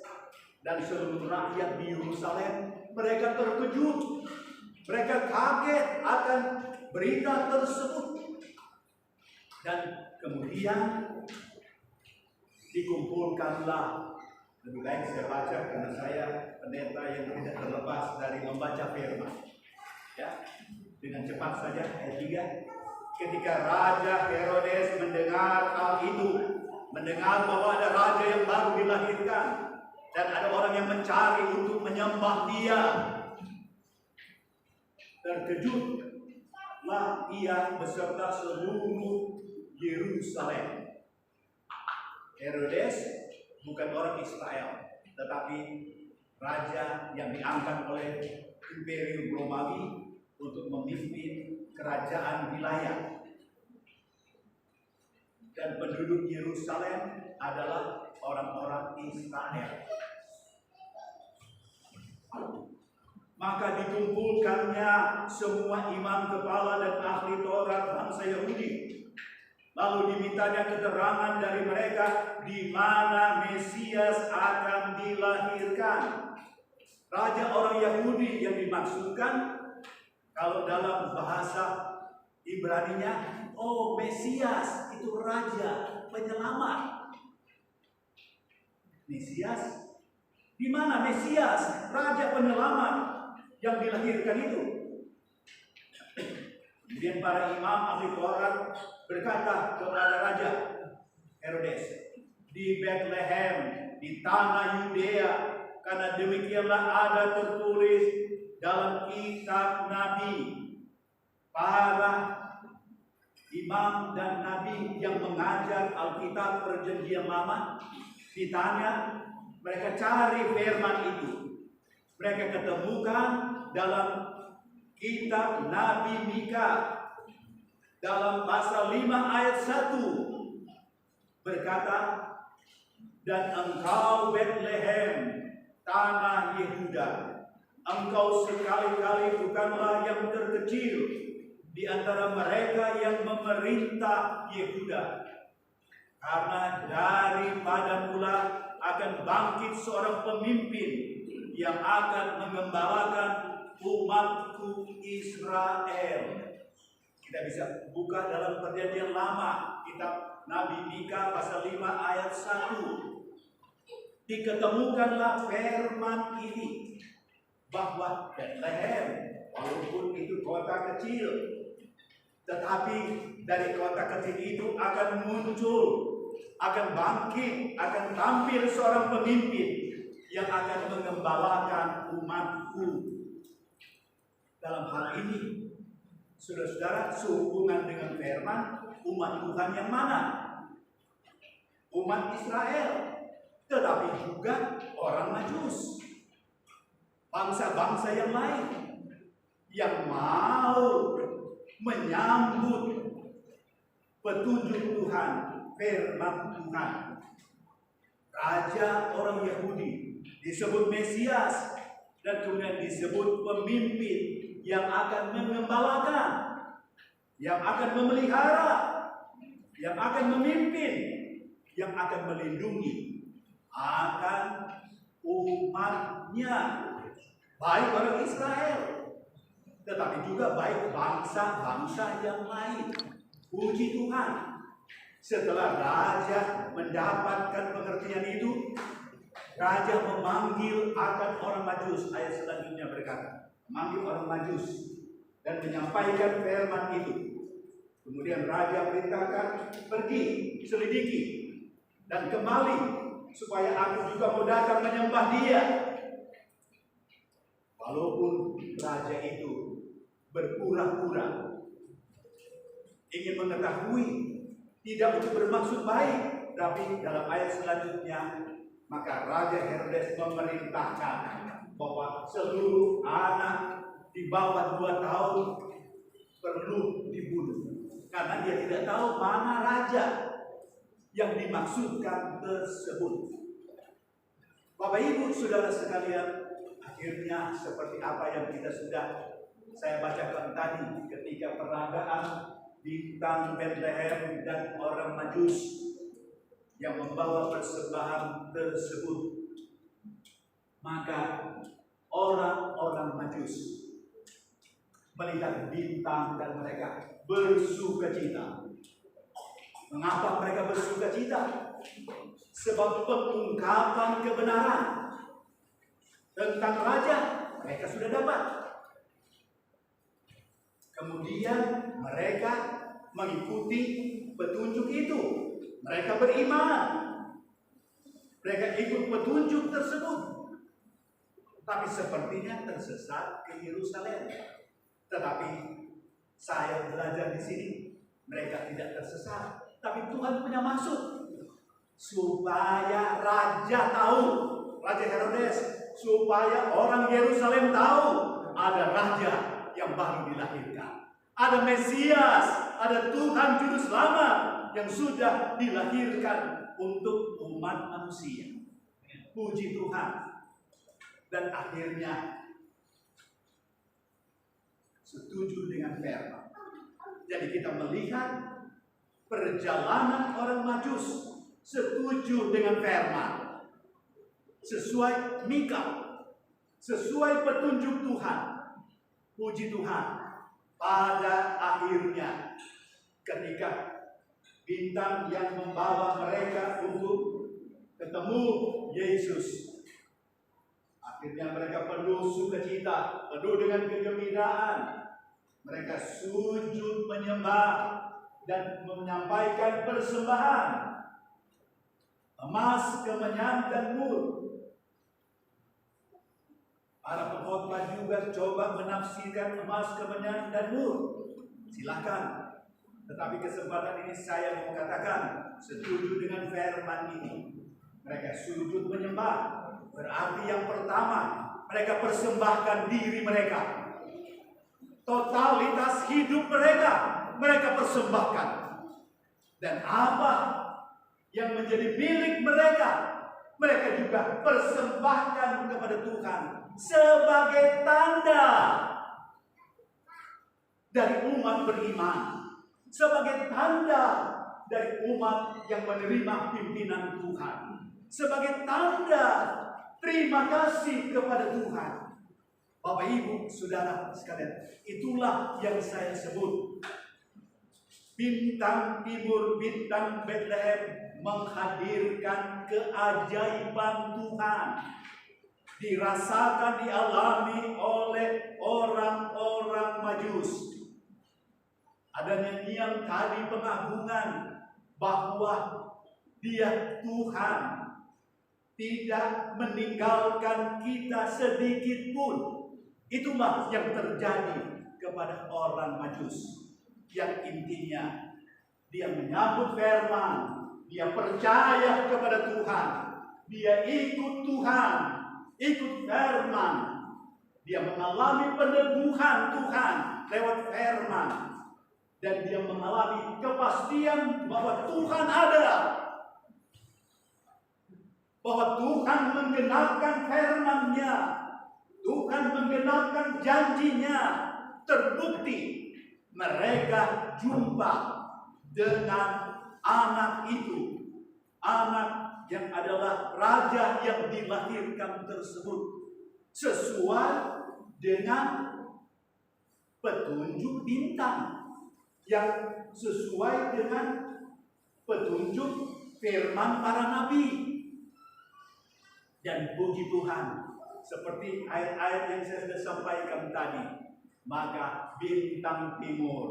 dan seluruh rakyat di Yerusalem. Mereka terkejut, mereka kaget akan berita tersebut. Dan kemudian dikumpulkanlah. Lebih baik saya baca karena saya pendeta yang tidak terlepas dari membaca firman. Ya, dengan cepat saja ayat 3. Ketika Raja Herodes mendengar hal itu, mendengar bahwa ada raja yang baru dilahirkan dan ada orang yang mencari untuk menyembah dia, terkejutlah ia beserta seluruh Yerusalem. Herodes bukan orang Israel, tetapi raja yang diangkat oleh Imperium Romawi untuk memimpin kerajaan wilayah. Dan penduduk Yerusalem adalah orang-orang Israel. Maka dikumpulkannya semua imam kepala dan ahli Taurat bangsa Yahudi. Lalu dimintanya keterangan dari mereka di mana Mesias akan dilahirkan. Raja orang Yahudi yang dimaksudkan, kalau dalam bahasa Ibraninya, Mesias itu raja penyelamat. Mesias, di mana Mesias, raja penyelamat yang dilahirkan itu? Kemudian para imam ahli Taurat berkata kepada Raja Herodes, di Bethlehem, di tanah Yudea, karena demikianlah ada tertulis dalam kitab Nabi. Para imam dan nabi yang mengajar Alkitab Perjanjian Lama ditanya, mereka cari firman itu. Mereka ketemukan dalam kitab Nabi Mika, dalam pasal 5 ayat 1 berkata, dan engkau Bethlehem, tanah Yehuda, engkau sekali-kali bukanlah yang terkecil di antara mereka yang memerintah Yehuda, karena daripada mula akan bangkit seorang pemimpin yang akan mengembalakan umatku Israel. Kita bisa buka dalam Perjanjian Lama, kitab Nabi Mika pasal 5 ayat 1. Diketemukanlah firman ini, bahwa Bethlehem, walaupun itu kota kecil, tetapi dari kota kecil itu akan muncul, akan bangkit, akan tampil seorang pemimpin yang akan mengembalakan umatku. Dalam hal ini, saudara-saudara, sehubungan dengan firman, umat Tuhan yang mana? Umat Israel, tetapi juga orang Majus, bangsa-bangsa yang lain yang mau menyambut petunjuk Tuhan, firman Tuhan. Raja orang Yahudi disebut Mesias, dan kemudian disebut pemimpin yang akan mengembalakan, yang akan memelihara, yang akan memimpin, yang akan melindungi akan umatnya, baik orang Israel, tetapi juga baik bangsa-bangsa yang lain. Puji Tuhan, setelah raja mendapatkan pengertian itu, raja memanggil akan orang Majus. Ayat selanjutnya berkata, memanggil orang Majus dan menyampaikan firman itu. Kemudian raja perintahkan, pergi, selidiki, dan kembali, supaya aku juga mau datang menyembah dia. Walaupun raja itu berpura-pura ingin mengetahui, tidak untuk bermaksud baik, Tapi dalam ayat selanjutnya, maka Raja Herodes memerintahkan bahwa seluruh anak di bawah 2 tahun perlu dibunuh. Karena dia tidak tahu mana raja yang dimaksudkan tersebut. Bapak Ibu Saudara sekalian, akhirnya seperti apa yang saya bacakan tadi ketika peragaan bintang Bethlehem dan orang Majus yang membawa persembahan tersebut, maka orang-orang Majus melihat bintang dan mereka bersukacita. Mengapa mereka bersukacita? Sebab pengungkapan kebenaran tentang raja mereka sudah dapat. Kemudian mereka mengikuti petunjuk itu. Mereka beriman. Mereka ikut petunjuk tersebut. Tapi sepertinya tersesat ke Yerusalem. Tetapi saya belajar di sini, mereka tidak tersesat. Tapi Tuhan punya maksud supaya raja tahu, Raja Herodes, supaya orang Yerusalem tahu ada raja yang baru dilahirkan. Ada Mesias, ada Tuhan Juru Selamat yang sudah dilahirkan untuk umat manusia. Puji Tuhan. Dan akhirnya setuju dengan firman. Jadi kita melihat perjalanan orang Majus setuju dengan firman. Sesuai Mika, sesuai petunjuk Tuhan. Puji Tuhan. Pada akhirnya ketika bintang yang membawa mereka untuk ketemu Yesus, akhirnya mereka penuh sukacita, penuh dengan kegembiraan. Mereka sujud menyembah dan menyampaikan persembahan emas, kemenyan, dan mur. Para pengkhotbah juga coba menafsirkan emas, kemenyan, dan mur. Silakan. Tetapi kesempatan ini saya mau katakan setuju dengan firman ini. Mereka sujud menyembah. Berarti yang pertama, mereka persembahkan diri mereka. Totalitas hidup mereka persembahkan. Dan apa yang menjadi milik mereka juga persembahkan kepada Tuhan sebagai tanda dari umat beriman, sebagai tanda dari umat yang menerima pimpinan Tuhan, sebagai tanda terima kasih kepada Tuhan. Bapak Ibu Saudara sekalian, itulah yang saya sebut bintang timur, bintang Bethlehem menghadirkan keajaiban Tuhan. Dirasakan, dialami oleh orang-orang Majus. Ada nyanyian tadi pengagungan bahwa Dia Tuhan tidak meninggalkan kita sedikit pun. Itulah yang terjadi kepada orang Majus. Yang intinya dia menyambut firman, dia percaya kepada Tuhan, dia ikut Tuhan, ikut firman, dia mengalami peneguhan Tuhan lewat firman, dan dia mengalami kepastian bahwa Tuhan ada, bahwa Tuhan menggenapkan firman-Nya, Tuhan menggenapkan janjinya. Terbukti mereka jumpa dengan anak itu, anak yang adalah raja yang dilahirkan tersebut, sesuai dengan petunjuk bintang, yang sesuai dengan petunjuk firman para nabi. Dan puji Tuhan, seperti ayat-ayat yang saya sudah sampaikan tadi, maka bintang timur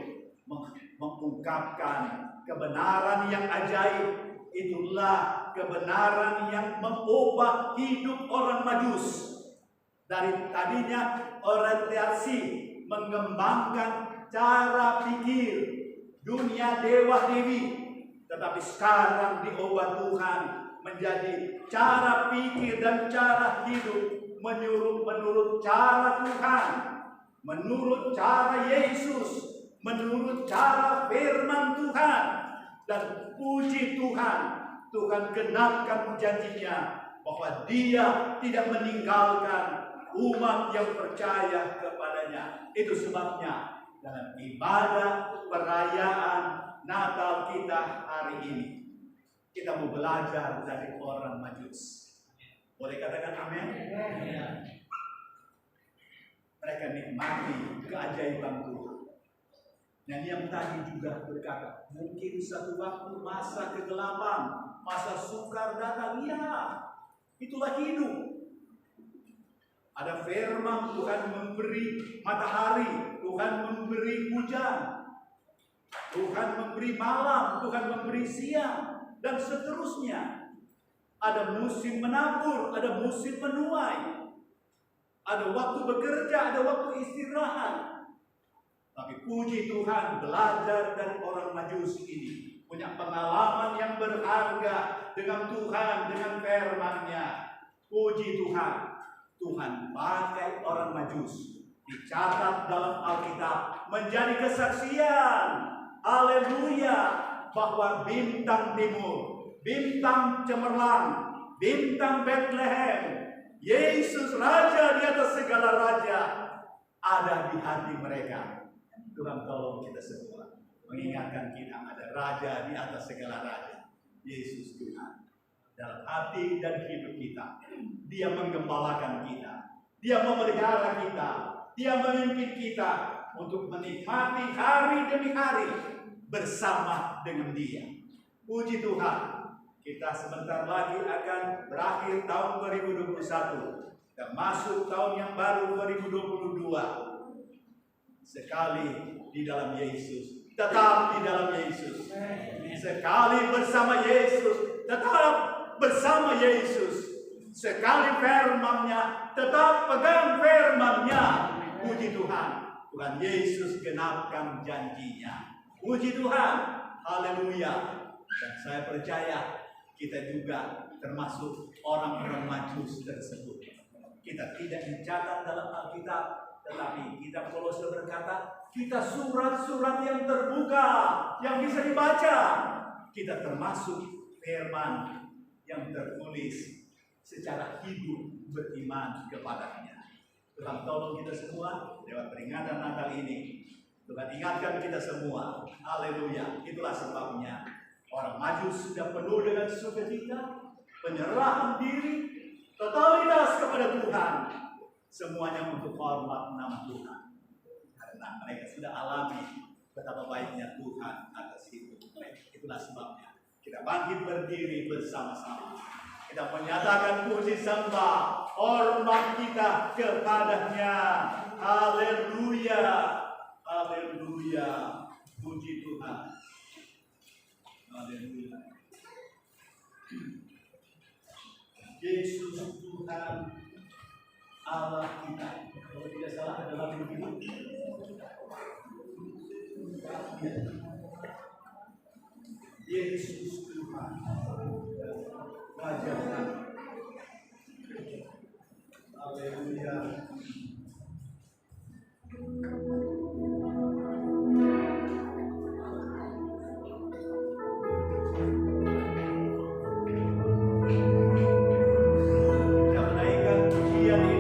mengungkapkan kebenaran yang ajaib. Itulah kebenaran yang mengubah hidup orang Majus. Dari tadinya orientasi mengembangkan cara pikir dunia dewa dewi, Tetapi sekarang diobat Tuhan menjadi cara pikir dan cara hidup menurut cara Tuhan, menurut cara Yesus, menurut cara firman Tuhan. Dan puji Tuhan, Tuhan genapkan janjinya bahwa Dia tidak meninggalkan umat yang percaya kepadanya. Itu sebabnya dalam ibadah perayaan Natal kita hari ini, kita mau belajar dari orang Majus. Boleh katakan amin? Mereka nikmati keajaiban Tuhan. Dan yang tadi juga berkata, mungkin satu waktu masa kegelapan, masa sukar datang, ya, itulah hidup. Ada firman Tuhan memberi matahari, Tuhan memberi hujan, Tuhan memberi malam, Tuhan memberi siang, dan seterusnya. Ada musim menabur, ada musim menuai, ada waktu bekerja, ada waktu istirahat. Tapi puji Tuhan, belajar dari orang Majus ini, punya pengalaman yang berharga dengan Tuhan, dengan firman-Nya. Puji Tuhan, Tuhan pakai orang Majus, dicatat dalam Alkitab, menjadi kesaksian, haleluya, bahwa bintang timur, bintang cemerlang, bintang Bethlehem, Yesus Raja di atas segala raja, ada di hati mereka. Tuhan tolong kita semua, mengingatkan kita ada Raja di atas segala raja, Yesus Tuhan, dalam hati dan hidup kita. Dia menggembalakan kita, Dia memelihara kita, Dia memimpin kita untuk menikmati hari demi hari bersama dengan Dia. Puji Tuhan, kita sebentar lagi akan berakhir tahun 2021 dan masuk tahun yang baru 2022. Sekali di dalam Yesus, tetap di dalam Yesus. Sekali bersama Yesus, tetap bersama Yesus. Sekali firman-Nya, tetap pegang firman-Nya. Puji Tuhan, Tuhan Yesus genapkan janjinya. Puji Tuhan, haleluya. Dan saya percaya kita juga termasuk orang-orang Majus tersebut. Kita tidak dicatat dalam Alkitab, tetapi kita Kolose berkata, kita surat-surat yang terbuka, yang bisa dibaca. Kita termasuk firman yang tertulis secara hidup beriman kepadanya. Tuhan tolong kita semua lewat peringatan Natal ini. Tuhan ingatkan kita semua, haleluya. Itulah sebabnya orang Majus sudah penuh dengan sukacita, penyerahan diri, totalitas kepada Tuhan. Semuanya untuk hormat nama Tuhan. Karena mereka sudah alami betapa baiknya Tuhan atas hidup mereka. Itulah sebabnya kita bangkit berdiri bersama-sama. Kita menyatakan puji sembah, hormat kita kepadanya. Haleluya, haleluya, puji Tuhan. Haleluya. Yesus Tuhan Allah kita. Kalau tidak salah ada lagu ini. Yesus Tuhan Raja kami. Haleluya. Hallelujah.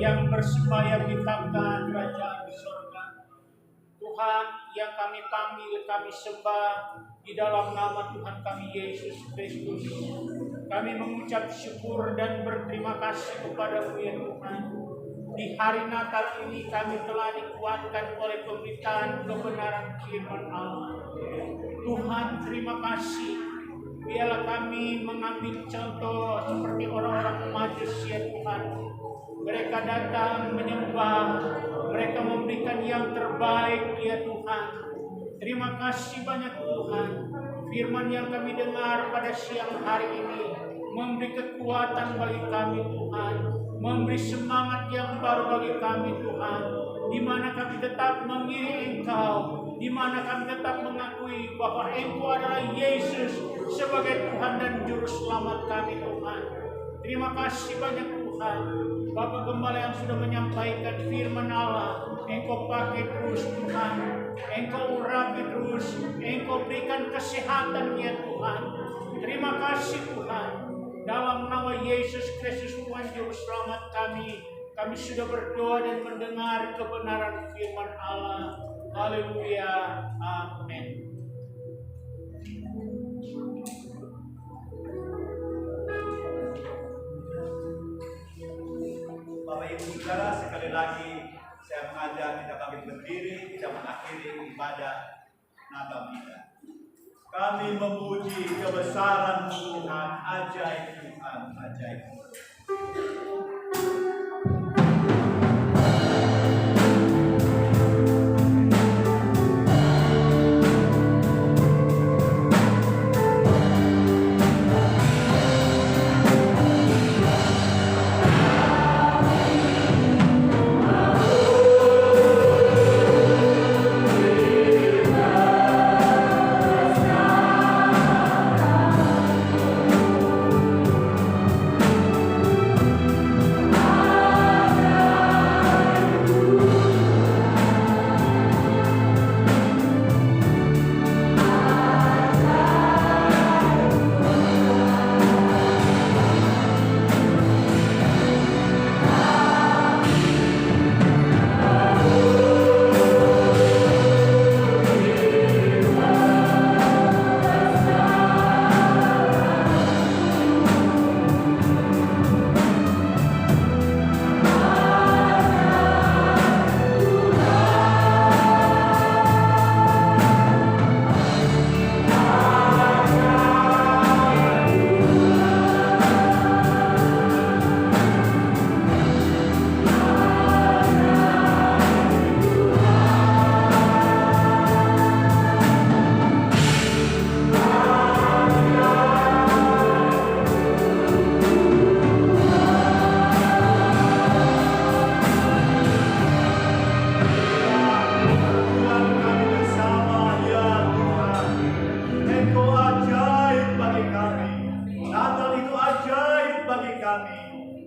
yang bersembayang di takhta kerajaan di sorga. Tuhan yang kami panggil, kami sembah di dalam nama Tuhan kami Yesus Kristus. Kami mengucap syukur dan berterima kasih kepada-Mu ya Tuhan. Di hari Natal ini kami telah dikuatkan oleh pemberitaan kebenaran firman Allah. Tuhan, terima kasih. Biarlah kami mengambil contoh seperti orang-orang Majus ya Tuhan. Mereka datang menyembah, mereka memberikan yang terbaik ya Tuhan. Terima kasih banyak Tuhan. Firman yang kami dengar pada siang hari ini memberi kekuatan bagi kami Tuhan, memberi semangat yang baru bagi kami Tuhan, di mana kami tetap mengiring Engkau, di mana kami tetap mengakui bahwa Engkau adalah Yesus sebagai Tuhan dan Juru Selamat kami Tuhan. Terima kasih banyak Tuhan. Bapak Gembala yang sudah menyampaikan firman Allah, Engkau pakai terus Tuhan, Engkau urapi terus, Engkau berikan kesehatan ya Tuhan. Terima kasih Tuhan. Dalam nama Yesus Kristus Tuhan Juru Selamat kami sudah berdoa dan mendengar kebenaran firman Allah. Haleluya. Amin. Bapak Ibu Saudara, sekali lagi saya mengajak kita kami berdiri, kita mengakhiri ibadah Natal kita. Kami memuji kebesaran Tuhan, ajaib Tuhan, ajaib.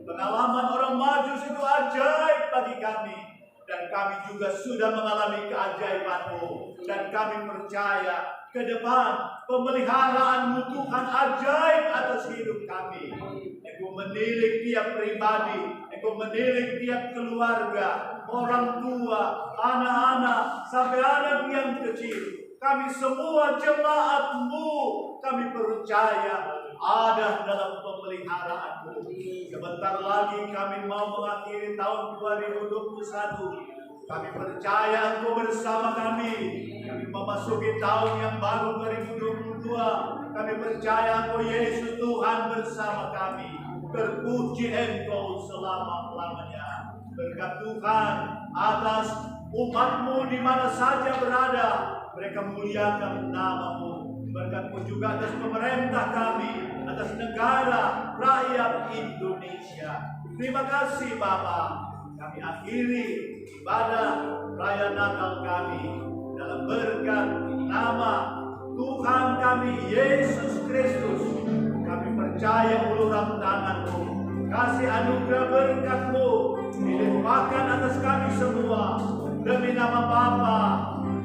Pengalaman orang Majus itu ajaib bagi kami. Dan kami juga sudah mengalami keajaiban-Mu. Dan kami percaya ke depan pemeliharaan-Mu Tuhan ajaib atas hidup kami. Engkau menilik tiap pribadi, Engkau menilik tiap keluarga, orang tua, anak-anak, sampai anak yang kecil. Kami semua jemaat-Mu, kami percaya ada dalam pemeliharaan-Mu. Sebentar lagi kami mau mengakhiri tahun 2021. Kami percaya Engkau bersama kami. Kami memasuki tahun yang baru 2022. Kami percaya Engkau Yesus Tuhan bersama kami. Terpuji Engkau selama-lamanya. Berkat Tuhan atas umat-Mu di mana saja berada. Mereka muliakan nama-Mu. Berkat-Mu juga atas pemerintah kami, atas negara, rakyat Indonesia. Terima kasih Bapa. Kami akhiri ibadah raya Natal kami dalam berkat nama Tuhan kami Yesus Kristus. Kami percaya uluran tangan-Mu, kasih anugerah berkat-Mu dilimpahkan atas kami semua demi nama Bapa,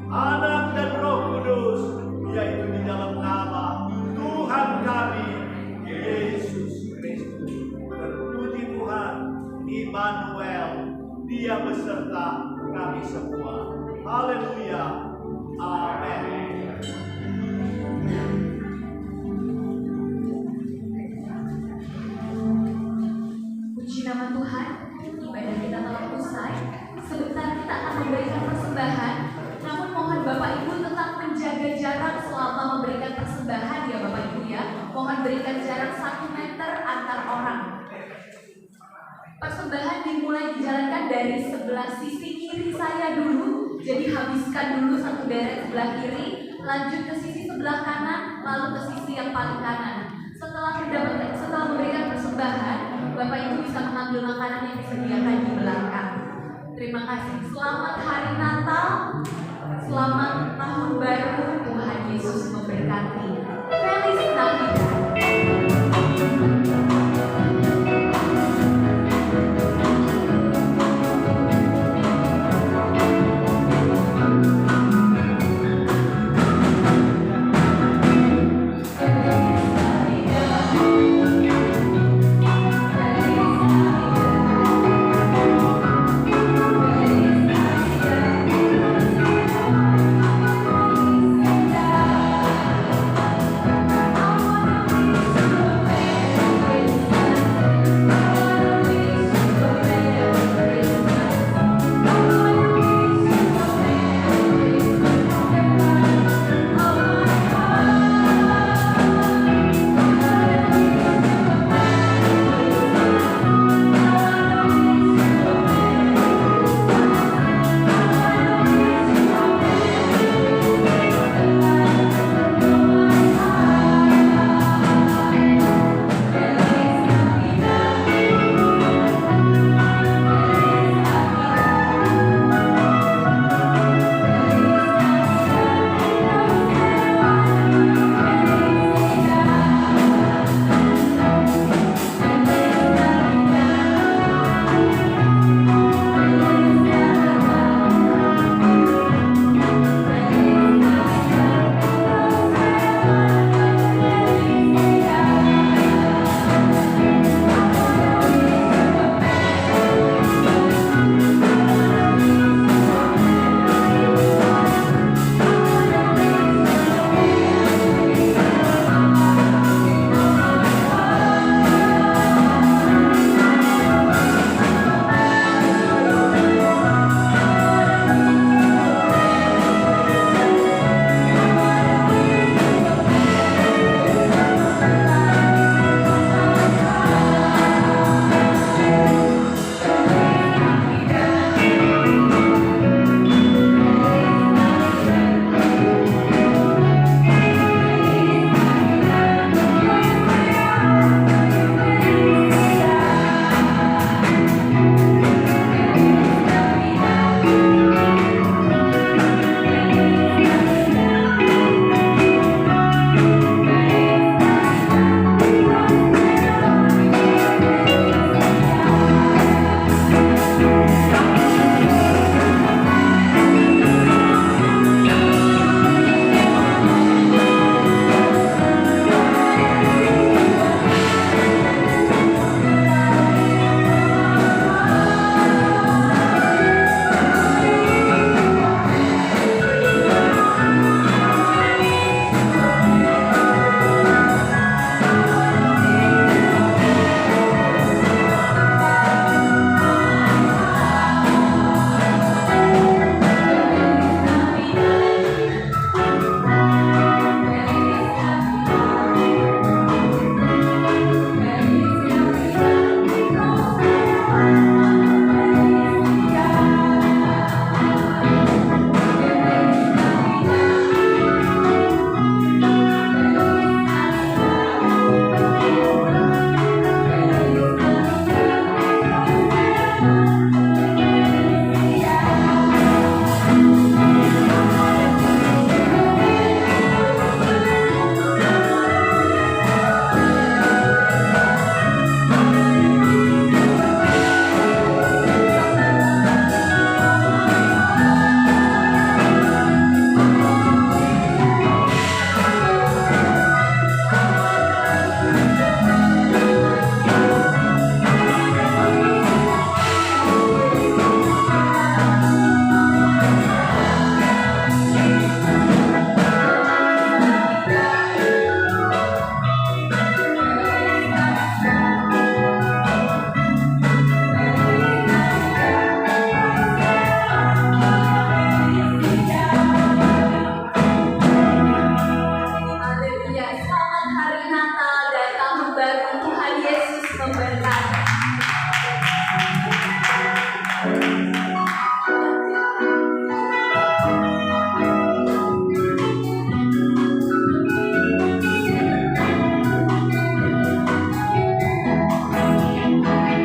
Anak dan Roh Kudus, yaitu di dalam nama Tuhan kami Yesus Kristus. Terpuji Tuhan, Immanuel. Dia beserta kami semua. Haleluya. Amin. Puji nama Tuhan, ibadah kita telah usai. Sebentar kita akan memberikan persembahan. Namun mohon Bapak Ibu tetap menjaga jarak selama memberikan persembahan ya Bapak Ibu ya. Mohon berikan jarak 1 meter antar orang. Persembahan dimulai dijalankan dari sebelah sisi kiri saya dulu. Jadi habiskan dulu 1 deret sebelah kiri, lanjut ke sisi sebelah kanan, lalu ke sisi yang paling kanan. Setelah memberikan persembahan, Bapak Ibu bisa mengambil makanan yang disediakan di belakang. Terima kasih. Selamat Hari Natal. Selamat Tahun Baru. Tuhan Yesus memberkati. Feliz Navidad.